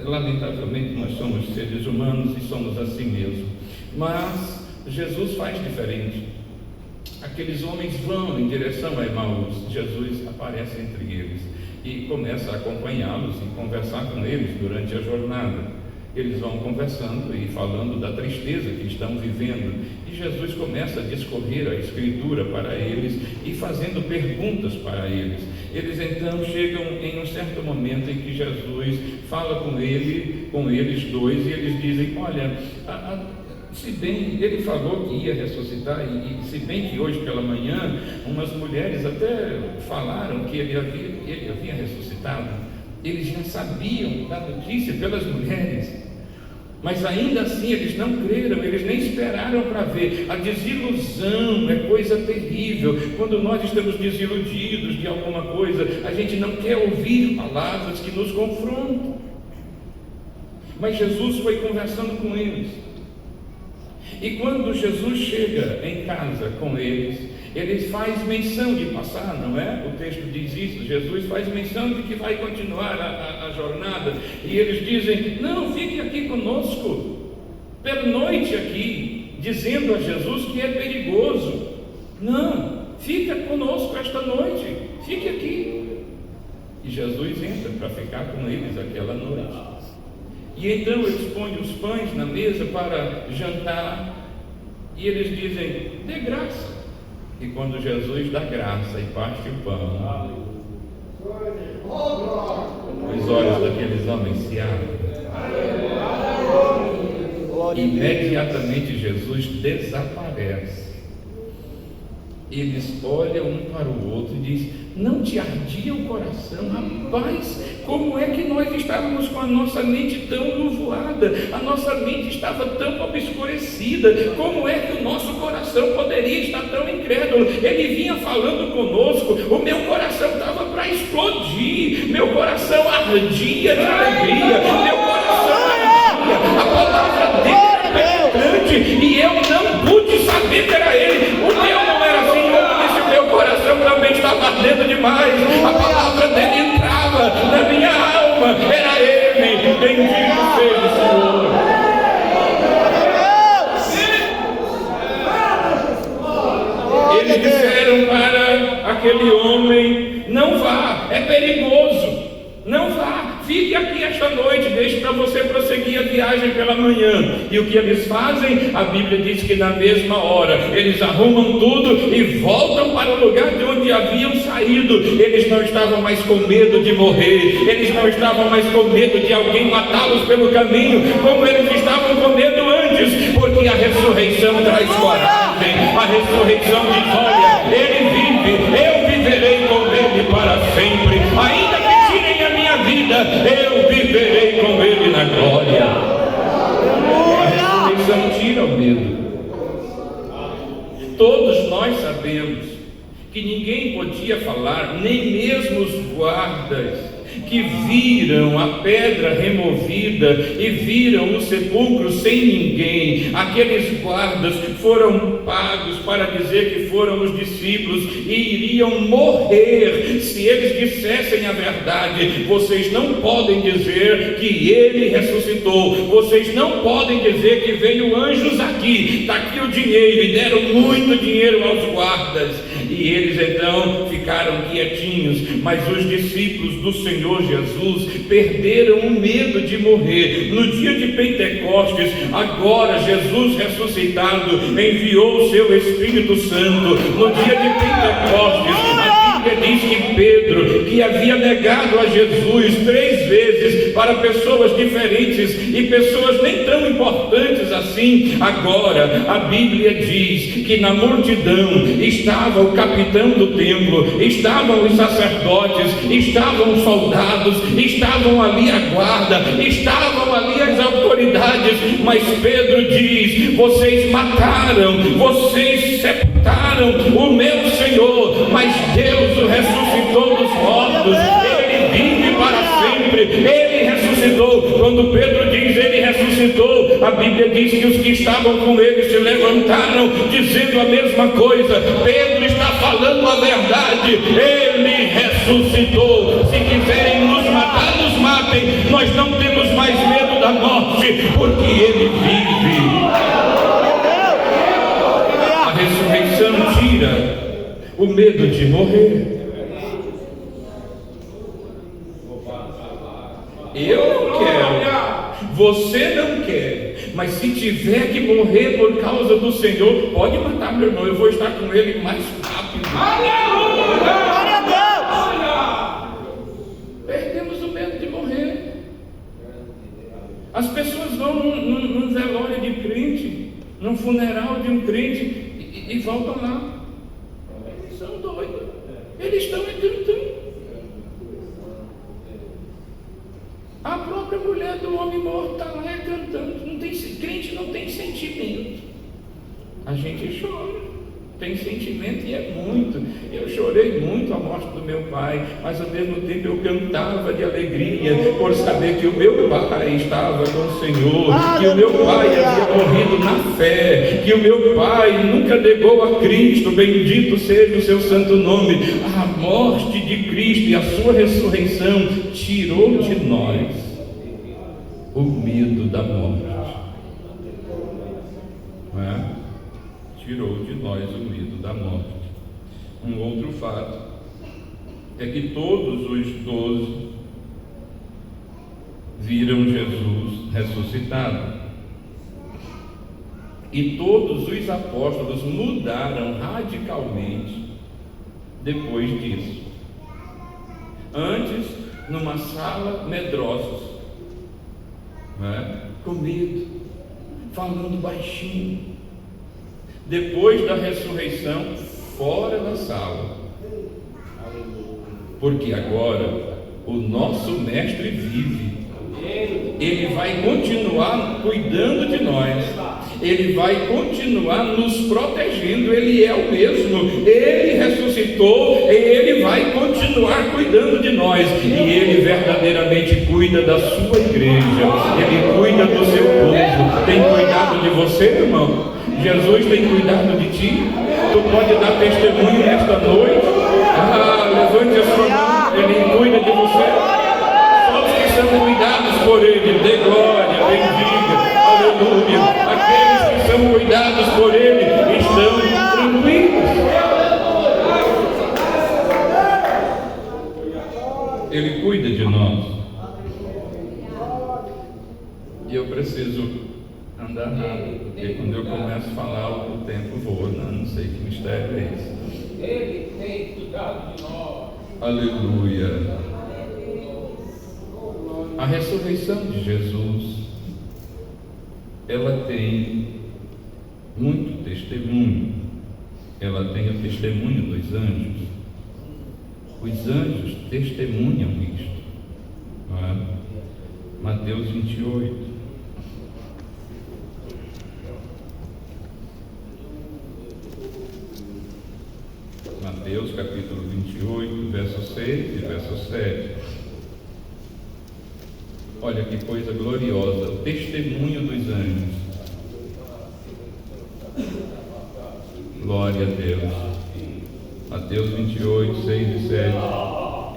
Speaker 1: lamentavelmente nós somos seres humanos e somos assim mesmo. Mas Jesus faz diferente. Aqueles homens vão em direção a Emaús, Jesus aparece entre eles e começa a acompanhá-los e conversar com eles durante a jornada. Eles vão conversando e falando da tristeza que estão vivendo, e Jesus começa a discorrer a Escritura para eles e fazendo perguntas para eles. Eles então chegam em um certo momento em que Jesus fala com eles dois, e eles dizem: olha, se bem ele falou que ia ressuscitar, e se bem que hoje pela manhã umas mulheres até falaram que ele havia ressuscitado, eles já sabiam da notícia pelas mulheres. Mas ainda assim eles não creram, eles nem esperaram para ver. A desilusão é coisa terrível. Quando nós estamos desiludidos de alguma coisa, a gente não quer ouvir palavras que nos confrontam. Mas Jesus foi conversando com eles. E quando Jesus chega em casa com eles, ele faz menção de passar, não é? O texto diz isso, Jesus faz menção de que vai continuar a jornada, e eles dizem, não, fique aqui conosco, pernoite aqui, dizendo a Jesus que é perigoso. Não, fica conosco esta noite, fique aqui. E Jesus entra para ficar com eles aquela noite. E então eles põem os pães na mesa para jantar, e eles dizem, dê graça. E quando Jesus dá graça e parte o pão, os olhos daqueles homens se abrem. Imediatamente Jesus desaparece. Eles olham um para o outro e dizem, não te ardia o coração? Rapaz, como é que nós estávamos com a nossa mente tão nuvoada, a nossa mente estava tão obscurecida, como é que o nosso coração poderia estar tão incrédulo? Ele vinha falando conosco, o meu coração estava para explodir, meu coração ardia de alegria, meu coração ardia, a palavra dele era penetrante e eu não pude saber que era ele. O meu não era assim, eu disse, o meu coração também estava ardendo demais, a palavra dele entrava na minha alma, era ele. Bendito seja o Senhor. Eles disseram para aquele homem, não vá, é perigoso, não vá, fique aqui esta noite, deixe para você prosseguir a viagem pela manhã. E o que eles fazem? A Bíblia diz que na mesma hora eles arrumam tudo e voltam para o lugar de onde haviam saído. Eles não estavam mais com medo de morrer, eles não estavam mais com medo de alguém matá-los pelo caminho, como eles estavam com medo antes, porque a ressurreição traz coragem, a ressurreição diz, olha, ele vive, eu viverei com ele para sempre, ainda que tirem a minha vida, eu viverei com ele na glória. A ressurreição tira o medo. Todos nós sabemos que ninguém podia falar, nem mesmo os guardas que viram a pedra removida e viram o sepulcro sem ninguém. Aqueles guardas foram pagos para dizer que foram os discípulos e iriam morrer se eles dissessem a verdade. Vocês não podem dizer que ele ressuscitou, vocês não podem dizer que veio anjos aqui, está aqui o dinheiro, e deram muito dinheiro aos guardas. E eles então ficaram quietinhos, mas os discípulos do Senhor Jesus perderam o medo de morrer. No dia de Pentecostes, agora Jesus ressuscitado enviou o seu Espírito Santo. No dia de Pentecostes, a Bíblia diz que Pedro, que havia negado a Jesus 3 vezes para pessoas diferentes e pessoas nem tão importantes assim, agora a Bíblia diz que na multidão estava o capitão do templo, estavam os sacerdotes, estavam os soldados, estavam ali a guarda, estavam ali as autoridades, mas Pedro diz, vocês mataram, vocês sepultaram o meu Senhor, mas Deus o ressuscitou dos mortos, ele vive para sempre, ele ressuscitou. Quando Pedro diz ele ressuscitou, a Bíblia diz que os que estavam com ele se levantaram dizendo a mesma coisa. Pedro está falando a verdade, ele ressuscitou. Se quiserem nos matar, nos matem, nós não temos mais medo da morte, porque ele vive. A ressurreição tira o medo de morrer. Eu não quero, você não quer, mas se tiver que morrer por causa do Senhor, pode matar meu irmão, eu vou estar com ele mais rápido. Aleluia! Perdemos o medo de morrer. As pessoas vão num velório de crente, num funeral de um crente e voltam lá. Eles são doidos, eles estão cantando. A própria mulher do homem morto está lá cantando, não A gente chora, tem sentimento e é muito. Eu chorei muito a morte do meu pai, mas ao mesmo tempo eu cantava de alegria por saber que o meu pai estava com o Senhor, que o meu pai havia morrido na fé, que o meu pai nunca negou a Cristo, bendito seja o seu santo nome. A morte de Cristo e a sua ressurreição tirou de nós o medo da morte, não é? Tirou de nós o medo da morte. Um outro fato é que todos os 12 viram Jesus ressuscitado, e todos os apóstolos mudaram radicalmente depois disso. Antes, numa sala, medrosos, com medo, falando baixinho. Depois da ressurreição, fora da sala, porque agora o nosso mestre vive. Ele vai continuar cuidando de nós, ele vai continuar nos protegendo. Ele é o mesmo, ele ressuscitou e ele vai continuar cuidando de nós, e ele verdadeiramente cuida da sua igreja, ele cuida do seu povo. Tem cuidado de você, irmão? Jesus tem cuidado de ti. Tu pode dar testemunho nesta noite. Levante a sua mão. Ele cuida de você. Só os que são cuidados por Ele, dê glória, bendiga, aleluia. Aqueles que são cuidados por Ele estão tranquilos. Ele cuida de nós. E eu preciso andar rápido, porque quando eu começo a falar, o tempo voa. Não sei que mistério é esse.
Speaker 3: Ele tem cuidado de nós.
Speaker 1: Aleluia. A ressurreição de Jesus, ela tem muito testemunho. Ela tem o testemunho dos anjos. Os anjos testemunham isto, não é? Mateus 28. Mateus capítulo 28, verso 6 e verso 7. Olha que coisa gloriosa, o testemunho dos anjos. Glória a Deus. Mateus 28, 6 e 7.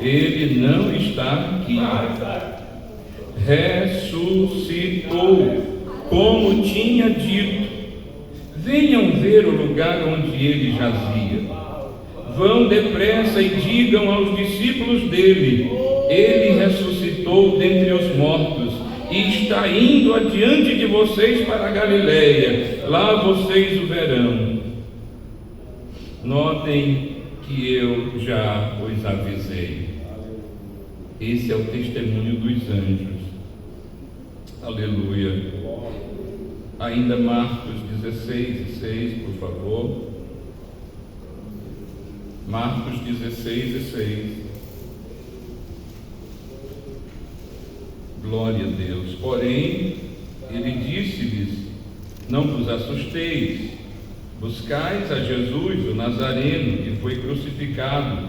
Speaker 1: Ele não está aqui, ressuscitou, como tinha dito. Venham ver o lugar onde ele jazia. Vão depressa e digam aos discípulos dele: ele ressuscitou dentre os mortos e está indo adiante de vocês para a Galileia. Lá vocês o verão. Notem que eu já os avisei. Esse é o testemunho dos anjos. Aleluia. Ainda Marcos 16 e 6, por favor. Marcos 16 e 6. Glória a Deus. Porém, ele disse-lhes: não vos assusteis, buscais a Jesus, o Nazareno, que foi crucificado,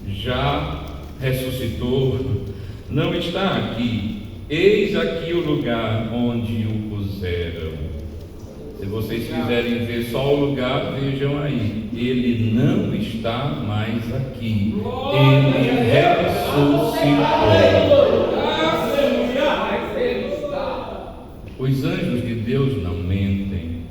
Speaker 1: já ressuscitou, não está aqui, eis aqui o lugar onde o puseram. Se vocês quiserem ver só o lugar, vejam aí. Ele não está mais aqui. Ele ressuscitou. Os anjos de Deus não mentem.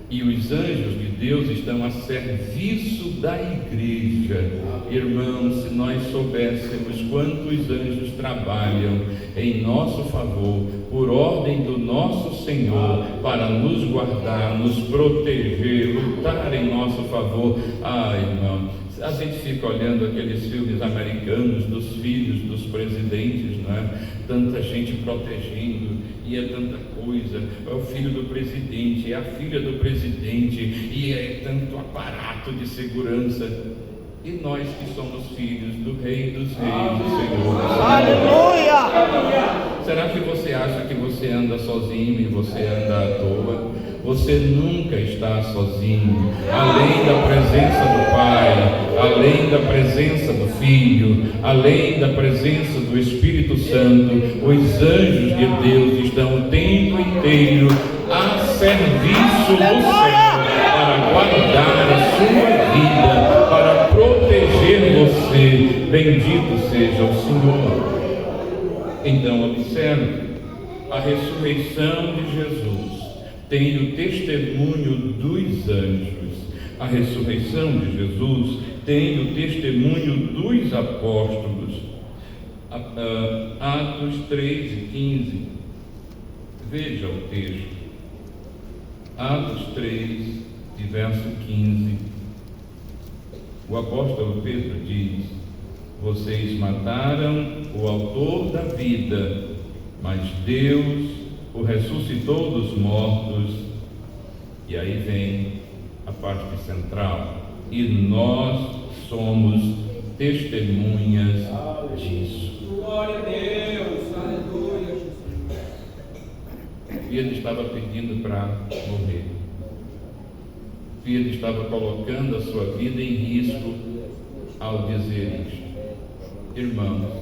Speaker 1: E os anjos de Deus estão a serviço da igreja. Irmãos, se nós soubéssemos quantos anjos trabalham em nosso favor, por ordem do nosso Senhor, para nos guardar, nos proteger, lutar em nosso favor. Irmão, a gente fica olhando aqueles filmes americanos dos filhos dos presidentes, não é? Tanta gente protegendo, e é tanta coisa. É o filho do presidente, é a filha do presidente, e é tanto aparato de segurança. E nós que somos filhos do Rei dos Reis, do Senhor.
Speaker 2: Aleluia!
Speaker 1: Será que você acha que você anda sozinho e você anda à toa? Você nunca está sozinho. Além da presença do Pai, além da presença do Filho, além da presença do Espírito Santo, os anjos de Deus estão o tempo inteiro a serviço do Senhor para guardar a sua vida, para proteger você. Bendito seja o Senhor. Então observe, a ressurreição de Jesus tem o testemunho dos anjos. A ressurreição de Jesus tem o testemunho dos apóstolos. Atos 3 e 15. Veja o texto. Atos 3, de verso 15. O apóstolo Pedro diz: vocês mataram o autor da vida, mas Deus o ressuscitou dos mortos. E aí vem a parte central: e nós somos testemunhas disso.
Speaker 3: Glória a Deus, aleluia.
Speaker 1: Pedro estava pedindo para morrer. Pedro estava colocando a sua vida em risco ao dizer isto. Irmãos,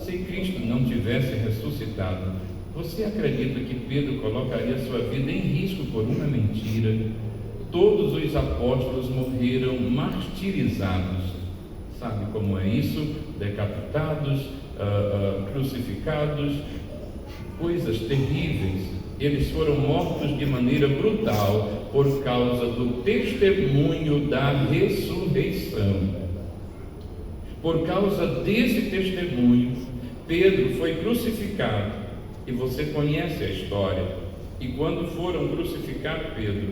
Speaker 1: se Cristo não tivesse ressuscitado, você acredita que Pedro colocaria a sua vida em risco por uma mentira? Todos os apóstolos morreram martirizados. Sabe como é isso? Decapitados, crucificados, coisas terríveis. Eles foram mortos de maneira brutal por causa do testemunho da ressurreição. Por causa desse testemunho, Pedro foi crucificado. E você conhece a história. E quando foram crucificar Pedro,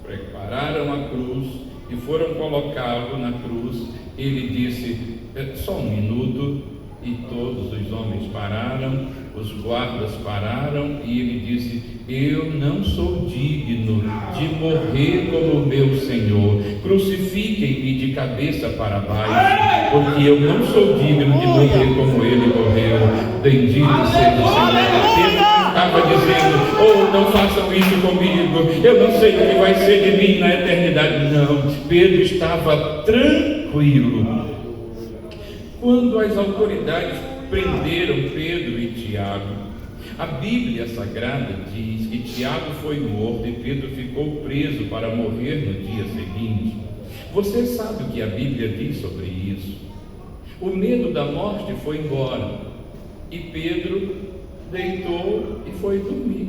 Speaker 1: prepararam a cruz e foram colocá-lo na cruz. Ele disse: só um minuto. E todos os homens pararam, os guardas pararam, e ele disse: eu não sou digno de morrer como meu Senhor, crucifiquem-me de cabeça para baixo, porque eu não sou digno de morrer como ele morreu. Bendito seja o Senhor. Pedro estava dizendo: oh, não façam isso comigo, eu não sei o que vai ser de mim na eternidade. Não, Pedro estava tranquilo. Quando as autoridades prenderam Pedro e Tiago, a Bíblia Sagrada diz que Tiago foi morto e Pedro ficou preso para morrer no dia seguinte. Você sabe o que a Bíblia diz sobre isso? O medo da morte foi embora e Pedro deitou e foi dormir.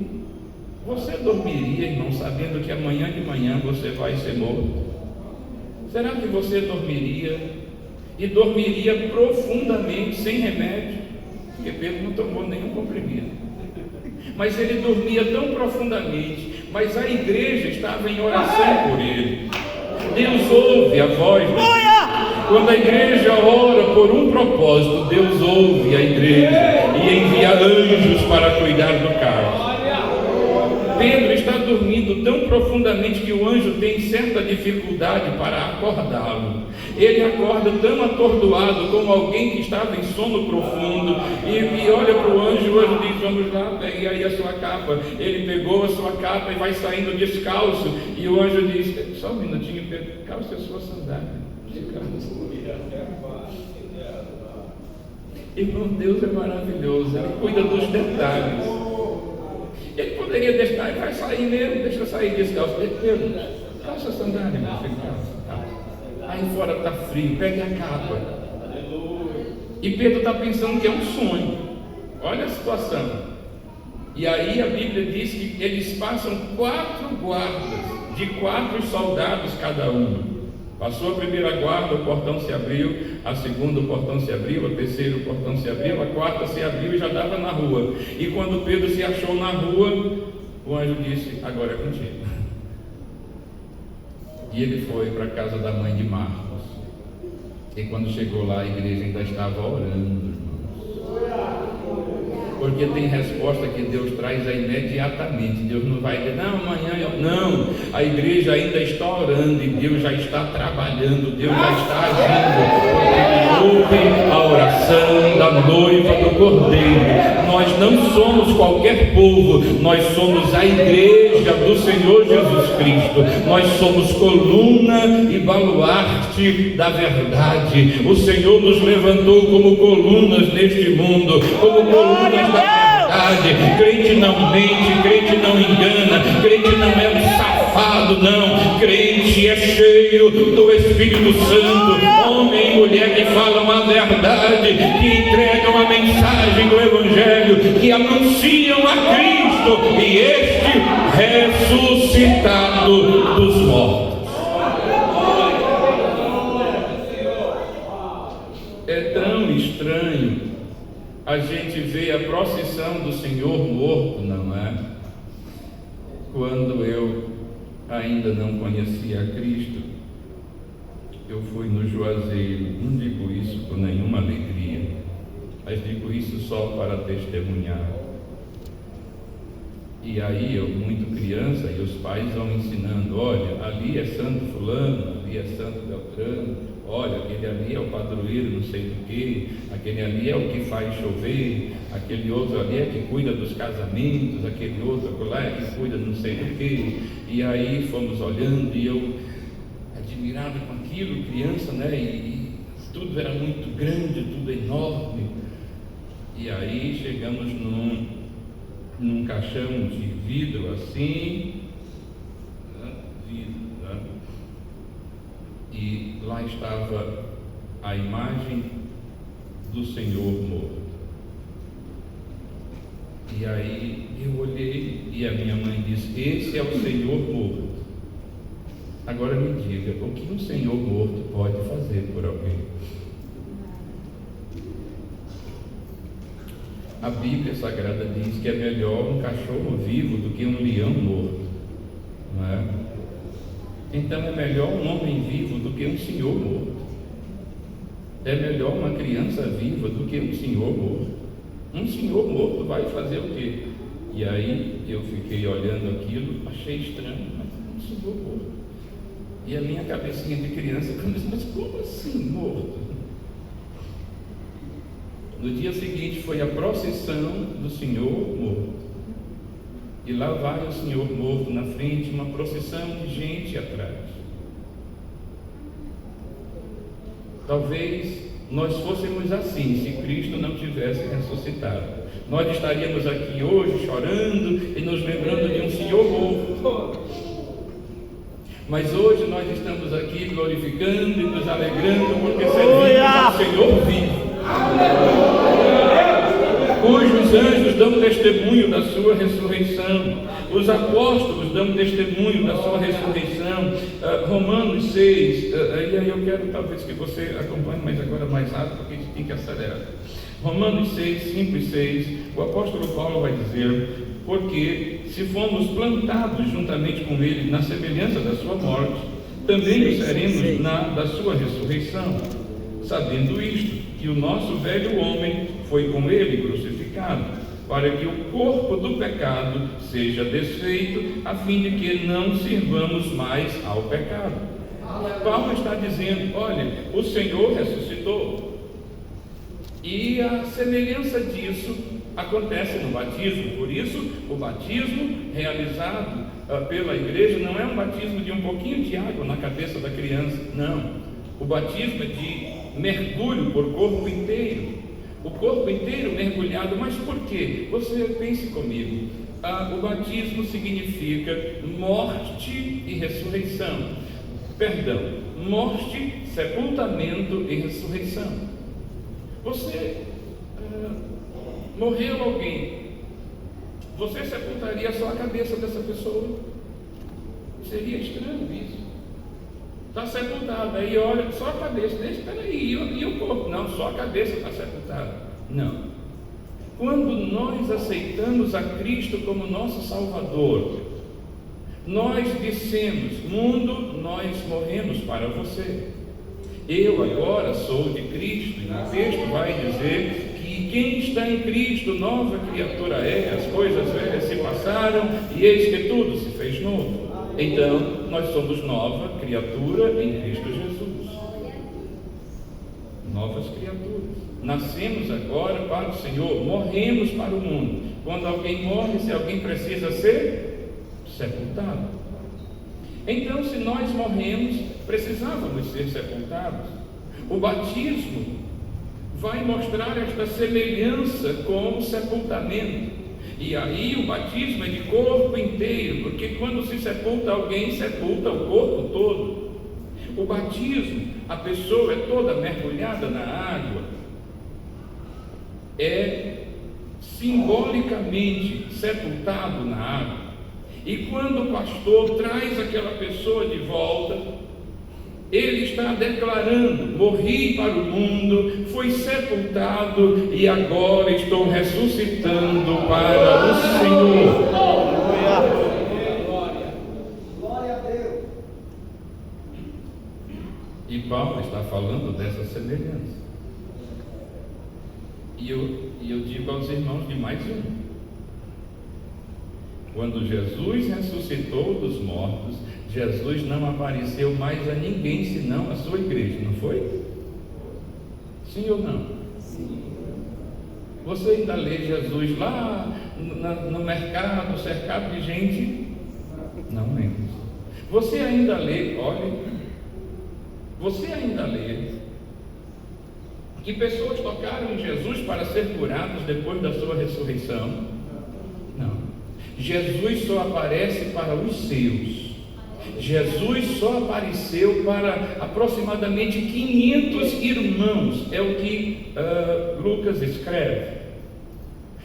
Speaker 1: Você dormiria, irmão, sabendo que amanhã de manhã você vai ser morto? Será que você dormiria? E dormiria profundamente, sem remédio, porque Pedro não tomou nenhum comprimido. Mas ele dormia tão profundamente, mas a igreja estava em oração por ele. Deus ouve a voz de Deus. Quando a igreja ora por um propósito, Deus ouve a igreja e envia anjos para cuidar do caso. Pedro está dormindo tão profundamente que o anjo tem certa dificuldade para acordá-lo. Ele acorda tão atordoado como alguém que estava em sono profundo e olha para o anjo diz: vamos lá, pegue aí a sua capa. Ele pegou a sua capa e vai saindo descalço, e o anjo diz: só um minutinho, Pedro, calça a sua sandália. Irmão, Deus é maravilhoso, Ele cuida dos detalhes. Ele poderia deixar, vai sair mesmo, deixa sair descalço. Pedro, calça a sandália, meu filho, calça. Aí fora está frio, pegue a capa. E Pedro está pensando que é um sonho. Olha a situação. E aí a Bíblia diz que eles passam 4 guardas, de 4 soldados cada um. Passou a primeira guarda, o portão se abriu, a segunda, o portão se abriu, a terceira, o portão se abriu, a quarta se abriu e já estava na rua. E quando Pedro se achou na rua, o anjo disse: agora é contigo. E ele foi para a casa da mãe de Marcos. E quando chegou lá, a igreja ainda estava orando, irmãos. Porque tem resposta que Deus traz imediatamente. Deus não vai dizer: não, amanhã não. A igreja ainda está orando e Deus já está trabalhando, Deus já está agindo, porque Ele ouve a oração da noiva do Cordeiro. Nós não somos qualquer povo, nós somos a igreja do Senhor Jesus Cristo. Nós somos coluna e baluarte da verdade. O Senhor nos levantou como colunas neste mundo, como colunas da verdade. Crente não mente, crente não engana, crente não é um safado, não. Crente é cheio do Espírito Santo, homem e mulher que falam a verdade, que entregam a mensagem do Evangelho, que anunciam a Cristo e este ressuscitado dos mortos. É tão estranho a gente ver a procissão do Senhor morto, não é? Quando eu ainda não conhecia a Cristo, eu fui no Juazeiro. Não digo isso com nenhuma alegria, mas digo isso só para testemunhar. E aí eu, muito criança, e os pais vão ensinando: olha, ali é santo fulano, ali é santo Beltrano, olha, aquele ali é o padroeiro não sei do que, aquele ali é o que faz chover, aquele outro ali é que cuida dos casamentos, aquele outro lá é que cuida não sei do que. E aí fomos olhando e eu admirado com aquilo, criança, né? E tudo era muito grande, tudo enorme. E aí chegamos num caixão de vidro assim, e lá estava a imagem do Senhor morto. E aí eu olhei e a minha mãe disse: esse é o Senhor morto. Agora me diga, o que um Senhor morto pode fazer por alguém? A Bíblia Sagrada diz que é melhor um cachorro vivo do que um leão morto, não é? Então é melhor um homem vivo do que um senhor morto. É melhor uma criança viva do que um senhor morto. Um senhor morto vai fazer o quê? E aí eu fiquei olhando aquilo, achei estranho, mas um senhor morto. E a minha cabecinha de criança começou: mas como assim morto? No dia seguinte foi a procissão do Senhor morto. E lá vai o Senhor morto na frente, uma procissão de gente atrás. Talvez nós fôssemos assim se Cristo não tivesse ressuscitado. Nós estaríamos aqui hoje chorando e nos lembrando de um Senhor morto. Mas hoje nós estamos aqui glorificando e nos alegrando porque servimos ao Senhor vivo, cujos anjos dão testemunho da sua ressurreição, os apóstolos dão testemunho da sua ressurreição. Romanos 6, e aí eu quero talvez que você acompanhe, mas agora mais rápido, porque a gente tem que acelerar. Romanos 6, 5 e 6, o apóstolo Paulo vai dizer: porque se fomos plantados juntamente com ele na semelhança da sua morte, também o seremos da sua ressurreição, sabendo isto, que o nosso velho homem foi com ele crucificado, para que o corpo do pecado seja desfeito, a fim de que não sirvamos mais ao pecado. Paulo está dizendo: olha, o Senhor ressuscitou, e a semelhança disso acontece no batismo. Por isso, o batismo realizado pela igreja não é um batismo de um pouquinho de água na cabeça da criança, não. O batismo é de mergulho por corpo inteiro, o corpo inteiro mergulhado. Mas por quê? Você pense comigo. O batismo significa morte e ressurreição. Perdão, morte, sepultamento e ressurreição. Você morreu alguém, você sepultaria só a cabeça dessa pessoa? Seria estranho isso. Está sepultada, aí olha só a cabeça. Espera aí, e o corpo? Não, só a cabeça está sepultada. Não. Quando nós aceitamos a Cristo como nosso Salvador, nós dissemos: mundo, nós morremos para você. Eu agora sou de Cristo. E no texto vai dizer que quem está em Cristo, nova criatura é. As coisas velhas se passaram e eis que tudo se fez novo. Então, nós somos nova criatura em Cristo Jesus. novas criaturas. Nascemos agora para o Senhor, morremos para o mundo. Quando alguém morre, se alguém precisa ser sepultado. Então, se nós morremos, precisávamos ser sepultados. O batismo vai mostrar esta semelhança com o sepultamento. E aí o batismo é de corpo inteiro, porque quando se sepulta alguém, sepulta o corpo todo. O batismo, a pessoa é toda mergulhada na água, é simbolicamente sepultado na água. E quando o pastor traz aquela pessoa de volta, ele está declarando: morri para o mundo, fui sepultado e agora estou ressuscitando para o Senhor.
Speaker 2: Glória a Deus.
Speaker 1: E Paulo está falando dessa semelhança. E eu digo aos irmãos de mais um: quando Jesus ressuscitou dos mortos, Jesus não apareceu mais a ninguém senão a sua igreja, não foi? Sim ou não? Sim. Você ainda lê Jesus lá no mercado, cercado de gente? Não lembro. Você ainda lê, olha, você ainda lê que pessoas tocaram em Jesus para ser curados depois da sua ressurreição? Não. Jesus só aparece para os seus. Jesus só apareceu para aproximadamente 500 irmãos, é o que Lucas escreve.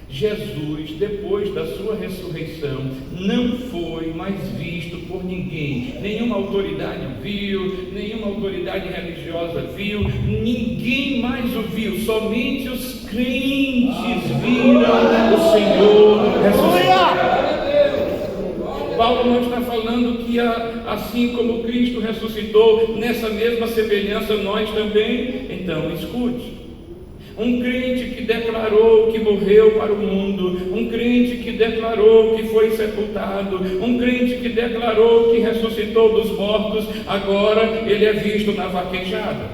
Speaker 1: Jesus, depois da sua ressurreição, não foi mais visto por ninguém. Nenhuma autoridade o viu, nenhuma autoridade religiosa viu, ninguém mais o viu, somente os crentes viram o Senhor ressuscitar. Paulo não está falando que assim como Cristo ressuscitou, nessa mesma semelhança nós também. Então escute: um crente que declarou que morreu para o mundo, um crente que declarou que foi sepultado, um crente que declarou que ressuscitou dos mortos, agora ele é visto na vaquejada.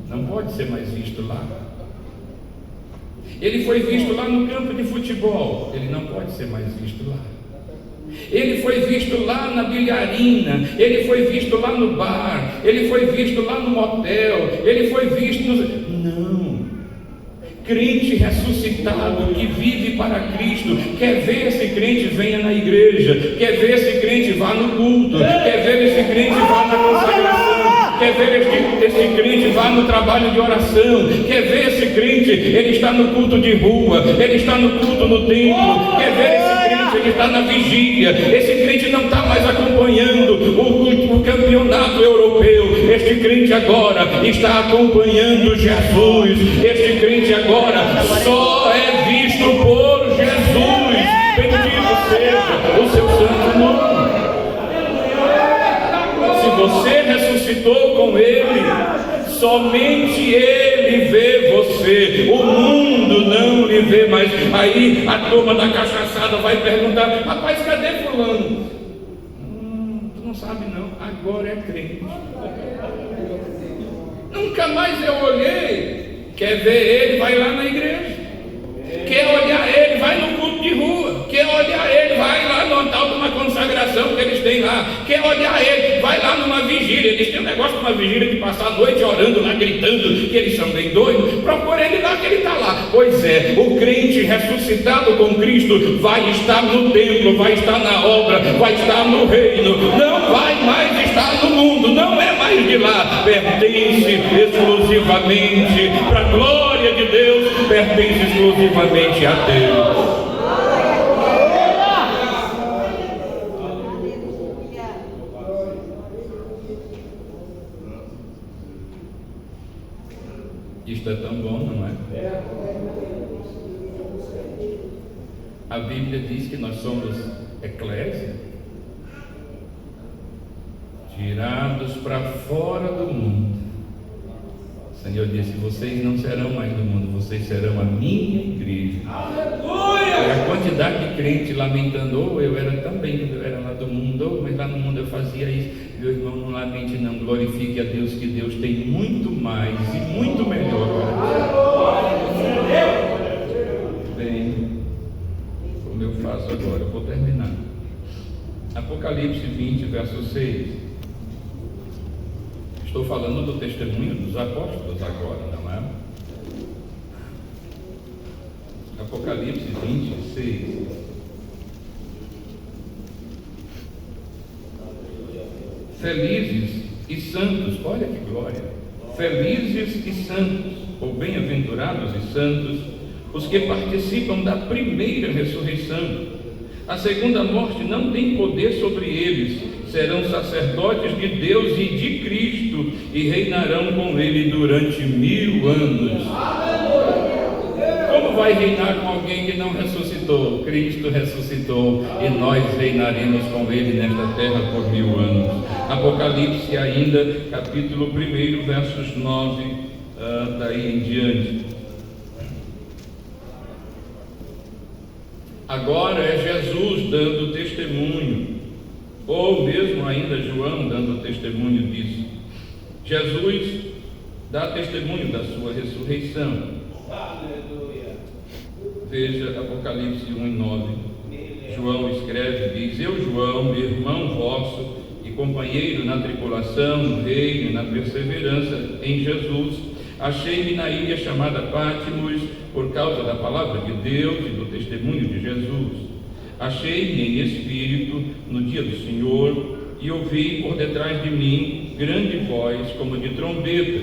Speaker 1: Não pode ser mais visto lá. Ele foi visto lá no campo de futebol, ele não pode ser mais visto lá. Ele foi visto lá na bilharina, ele foi visto lá no bar, ele foi visto lá no motel, ele foi visto no... Não. Crente ressuscitado que vive para Cristo, quer ver esse crente venha na igreja, quer ver esse crente vá no culto, quer ver esse crente vá na consagração, quer ver esse crente vá no trabalho de oração, quer ver esse crente, ele está no culto de rua, ele está no culto no templo, quer ver esse crente, ele está na vigília, esse crente não está mais acompanhando o campeonato europeu, este crente agora está acompanhando Jesus, este crente agora só é visto por Jesus. Bendito seja o seu santo nome. Se você ressuscitou com Ele, somente Ele vê você, o mundo não lhe vê mais. Aí a turma da cachaçada vai perguntar: rapaz, cadê fulano? Tu não sabe não, agora é crente. Nunca mais eu olhei. Quer ver ele, vai lá na igreja. Quer olhar ele, vai no culto de rua. Quer olhar ele, vai lá no altar de uma consagração que eles têm lá. Quer olhar ele, vai lá numa vigília. Eles têm um negócio de uma vigília de passar a noite orando lá, gritando que eles são bem doidos. Procura ele lá que ele está lá. Pois é, o crente ressuscitado com Cristo vai estar no templo, vai estar na obra, vai estar no reino. Não vai mais estar no mundo, não é mais de lá. Pertence exclusivamente para a glória de Deus, pertence exclusivamente a Deus. Isto é tão bom, não é? A Bíblia diz que nós somos eclésia, tirados para fora do mundo, O Senhor disse: vocês não serão mais do mundo, vocês serão a minha igreja. E a quantidade de crente lamentando: eu era também quando eu era lá do mundo, mas lá no mundo eu fazia isso. Meu irmão, não lamente não, glorifique a Deus, que Deus tem muito mais e muito melhor para você. Bem, como eu faço agora, eu vou terminar. Apocalipse 20, verso 6. Estou falando do testemunho dos apóstolos agora, não é? Apocalipse 26. Felizes e santos, olha que glória! Felizes e santos, ou bem-aventurados e santos, os que participam da primeira ressurreição. A segunda morte não tem poder sobre eles, serão sacerdotes de Deus e de Cristo, e reinarão com Ele durante 1000 anos. Como vai reinar com alguém que não ressuscitou? Cristo ressuscitou, e nós reinaremos com Ele nesta terra por 1000 anos. Apocalipse ainda, capítulo 1, versos 9, daí em diante. Agora é Jesus dando testemunho, ou mesmo ainda João dando testemunho disso. Jesus dá testemunho da sua ressurreição. Aleluia. Veja Apocalipse 1:9. João escreve, diz: eu, João, irmão vosso e companheiro na tribulação, no reino e na perseverança em Jesus, achei-me na ilha chamada Patmos por causa da palavra de Deus e do testemunho de Jesus. Achei-me em espírito no dia do Senhor e ouvi por detrás de mim grande voz como de trombeta,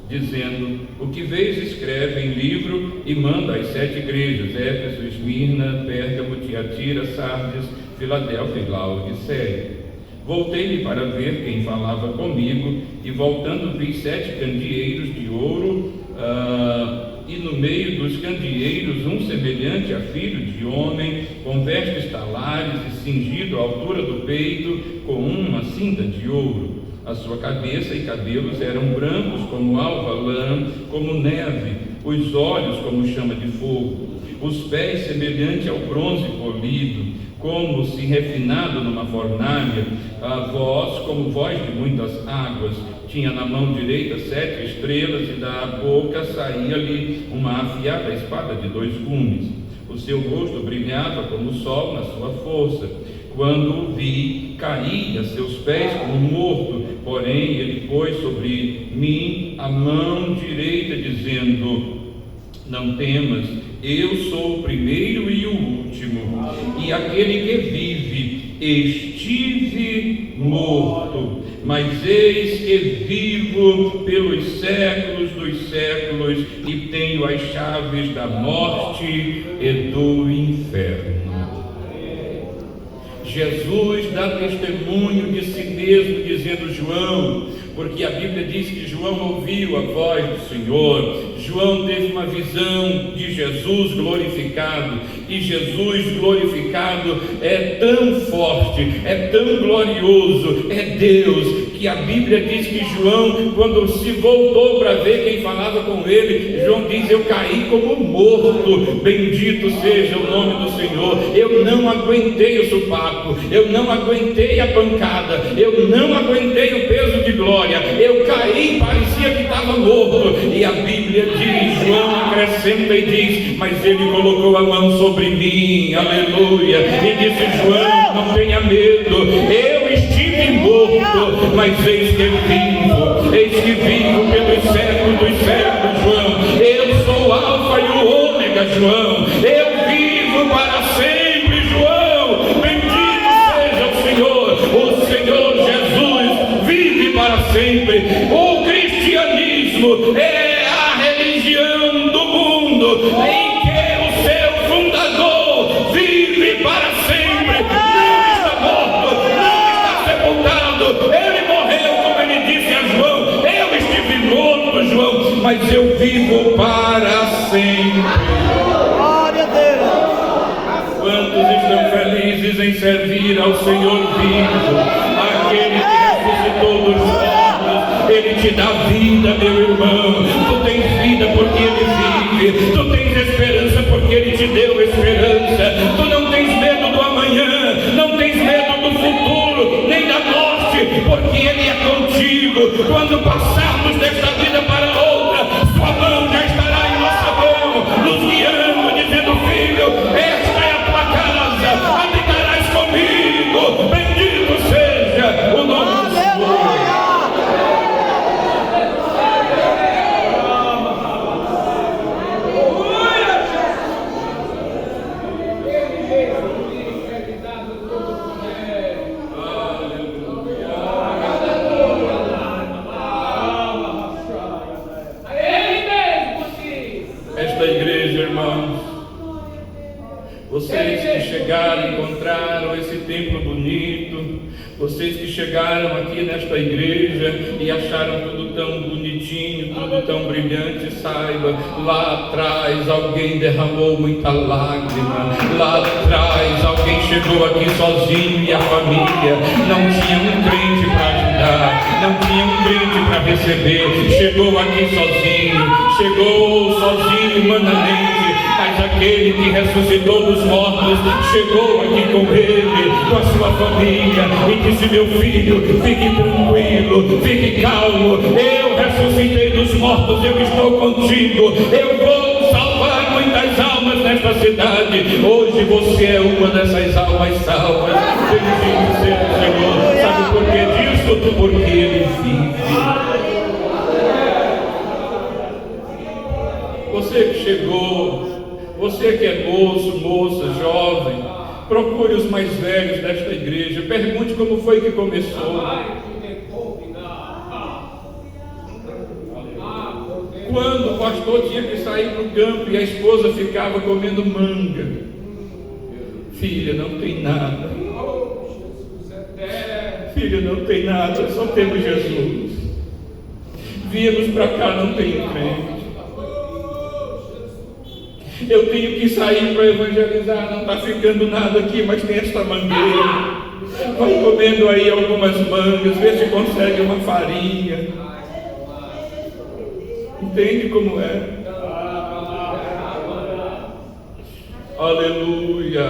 Speaker 1: dizendo: o que vês escreve em livro e manda às 7 igrejas: Éfeso, Esmirna, Pérgamo, Tiatira, Sardes, Filadélfia e Laodiceia. Voltei-me para ver quem falava comigo, e voltando vi 7 candeeiros de ouro, e no meio dos candeeiros um semelhante a filho de homem, com vestes talares e cingido à altura do peito com uma cinta de ouro. A sua cabeça e cabelos eram brancos como alva lã, como neve, os olhos como chama de fogo, os pés semelhante ao bronze polido, como se refinado numa fornalha, a voz como voz de muitas águas. Tinha na mão direita 7 estrelas, e da boca saía-lhe uma afiada espada de 2 gumes. O seu rosto brilhava como o sol na sua força. Quando o vi, caí a seus pés como morto, porém ele pôs sobre mim a mão direita, dizendo: não temas, eu sou o primeiro e o último, e aquele que vive. Estive morto, mas eis que vivo pelos séculos dos séculos, e tenho as chaves da morte e do inferno. Jesus dá testemunho de si mesmo, dizendo: João, porque a Bíblia diz que João ouviu a voz do Senhor. João teve uma visão de Jesus glorificado, e Jesus glorificado é tão forte, é tão glorioso, é Deus, que a Bíblia diz que João, quando se voltou para ver quem falava com ele, João diz: eu caí como morto. Bendito seja o nome do Senhor. Eu não aguentei o sopapo, eu não aguentei a pancada, eu não aguentei o peso de glória, eu caí, parecia que estava morto. E a Bíblia diz, João acrescenta e diz: mas ele colocou a mão sobre mim, aleluia, e disse: João, não tenha medo, eu estive morto, mas eis que vivo pelos séculos dos séculos, João. Eu sou o Alfa e o Ômega, João. Eu vivo para sempre, João. Bendito seja o Senhor. O Senhor Jesus vive para sempre. O cristianismo é a religião do mundo em que o seu fundador vive para sempre. Não está morto, não está sepultado. Ele morreu, como ele disse a João: eu estive morto, João, mas eu vivo para sempre.
Speaker 2: Glória a Deus.
Speaker 1: Quantos estão felizes em servir ao Senhor vivo, aquele que ressuscitou dos mortos? Ele te dá vida, meu irmão. Tu tens vida porque Ele vive. Tu tens esperança porque Ele te deu esperança. Tu não tens medo do amanhã, não tens medo do futuro, nem da morte, porque Ele é contigo. Quando passarmos desta vida para outra, sua mão já estará em nossa mão, nos guiando, dizendo: filho, esta é a tua casa, habitarás comigo. Bendito seja o nome do Senhor. Vocês que chegaram, encontraram esse templo bonito, vocês que chegaram aqui nesta igreja e acharam tudo tão bonitinho, tudo tão brilhante, saiba, lá atrás alguém derramou muita lágrima, lá atrás alguém chegou aqui sozinho e a família não tinha um crente para ajudar, não tinha um crente para receber, chegou aqui sozinho humanamente, mas aquele que ressuscitou dos mortos chegou aqui com ele, com a sua família, e disse: meu filho, fique tranquilo, fique calmo, eu ressuscitei dos mortos, eu estou contigo, eu vou salvar muitas almas nesta cidade. Hoje você é uma dessas almas salvas. Bendito seja o Senhor. Sabe por que disso? Porque Ele vive. Você que chegou, você que é moço, moça, jovem, procure os mais velhos desta igreja, pergunte como foi que começou. Quando o pastor tinha que sair para o campo e a esposa ficava comendo manga. Filha, não tem nada. Filha, não tem nada, só temos Jesus. Viemos para cá, não tem crente. Eu tenho que sair para evangelizar, não está ficando nada aqui, mas tem esta mangueira. Vai comendo aí algumas mangas, vê se consegue uma farinha. Entende como é? Aleluia.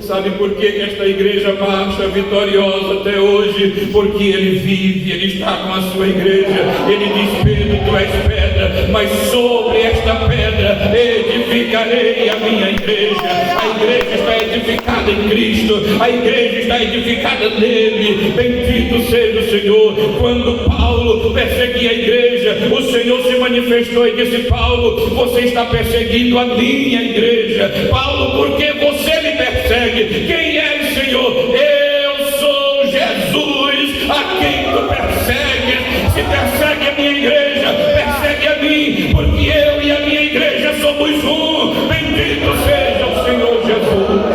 Speaker 1: Sabe por que esta igreja marcha vitoriosa até hoje? Porque Ele vive, Ele está com a sua igreja. Ele diz: Pedro, tu és pedra, mas sobre esta pedra edificarei a minha igreja. A igreja está edificada em Cristo, a igreja está edificada nele. Bendito seja o Senhor. Quando Paulo perseguia a igreja, o Senhor se manifestou e disse: Paulo, você está perseguindo a minha igreja. Paulo, por que você me persegue? Quem é o Senhor? Eu sou Jesus, a quem tu persegues. Se persegue a minha igreja, persegue a mim, porque eu e a minha igreja somos um. Bendito seja o Senhor Jesus.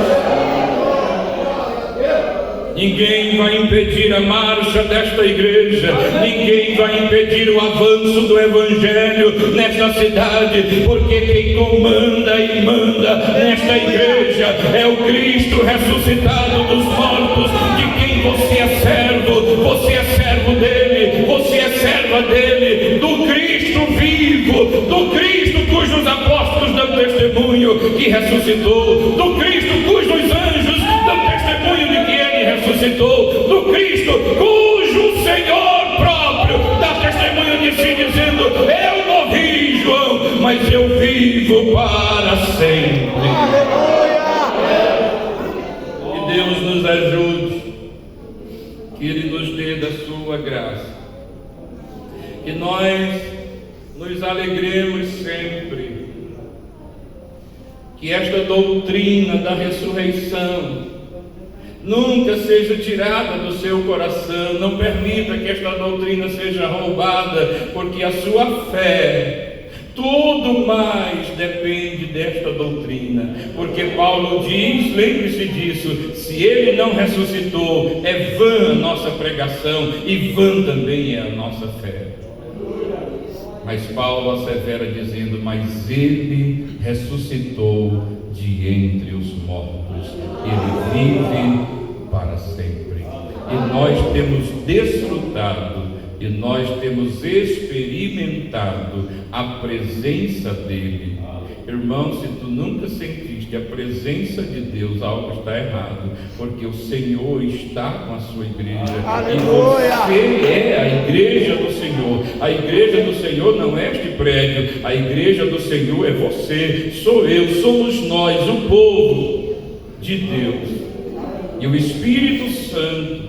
Speaker 1: Ninguém vai impedir a marcha desta igreja, ninguém vai impedir o avanço do Evangelho nesta cidade, porque quem comanda e manda nesta igreja é o Cristo ressuscitado dos mortos, de quem você é servo dele, você é serva dele, do Cristo vivo, do Cristo cujos apóstolos dão testemunho que ressuscitou, do Cristo cujos anjos dão testemunho de que ele ressuscitou, do Cristo cujo Senhor próprio dá testemunho de si, dizendo: eu morri, João, mas eu vivo para sempre. Que Deus nos ajude, que Ele nos dê da sua graça, que nós nos alegremos sempre, que esta doutrina da ressurreição nunca seja tirada do seu coração. Não permita que esta doutrina seja roubada, porque a sua fé, tudo mais depende desta doutrina, porque Paulo diz, lembre-se disso: se Ele não ressuscitou, é vã a nossa pregação e vã também é a nossa fé. Mas Paulo assevera dizendo: mas Ele ressuscitou de entre os mortos, Ele vive para sempre, e nós temos desfrutado e nós temos experimentado a presença dele. Irmão, se tu nunca sentiste a presença de Deus, algo está errado, porque o Senhor está com a sua igreja.
Speaker 2: Aleluia!
Speaker 1: E você é a igreja do Senhor. A igreja do Senhor não é este prédio, a igreja do Senhor é você, sou eu, somos nós, o povo de Deus. E o Espírito Santo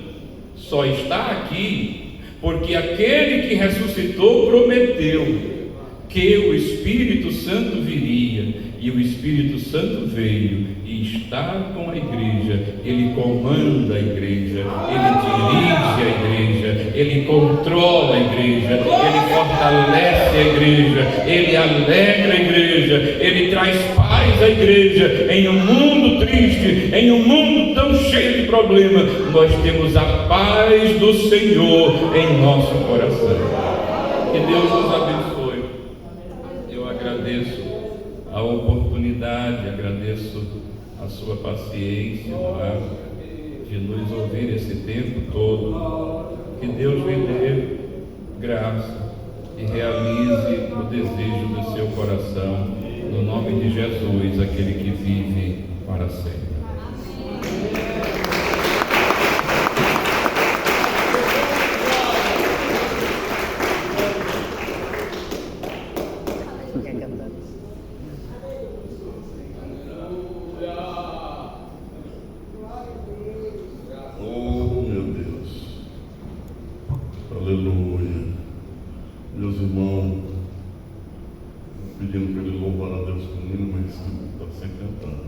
Speaker 1: só está aqui porque aquele que ressuscitou prometeu que o Espírito Santo viria, e o Espírito Santo veio e está com a igreja. Ele comanda a igreja, ele dirige a igreja, ele controla a igreja, ele fortalece a igreja, ele alegra a igreja, ele traz paz à igreja. Em um mundo triste, em um mundo tão cheio de problemas, nós temos a paz do Senhor em nosso coração. Que Deus nos abençoe. Agradeço a oportunidade, agradeço a sua paciência, de nos ouvir esse tempo todo. Que Deus lhe dê graça e realize o desejo do seu coração, no nome de Jesus, aquele que vive para sempre.
Speaker 4: Aleluia. Meus irmãos, pedindo para ele louvar a Deus comigo, mas está sem cantar.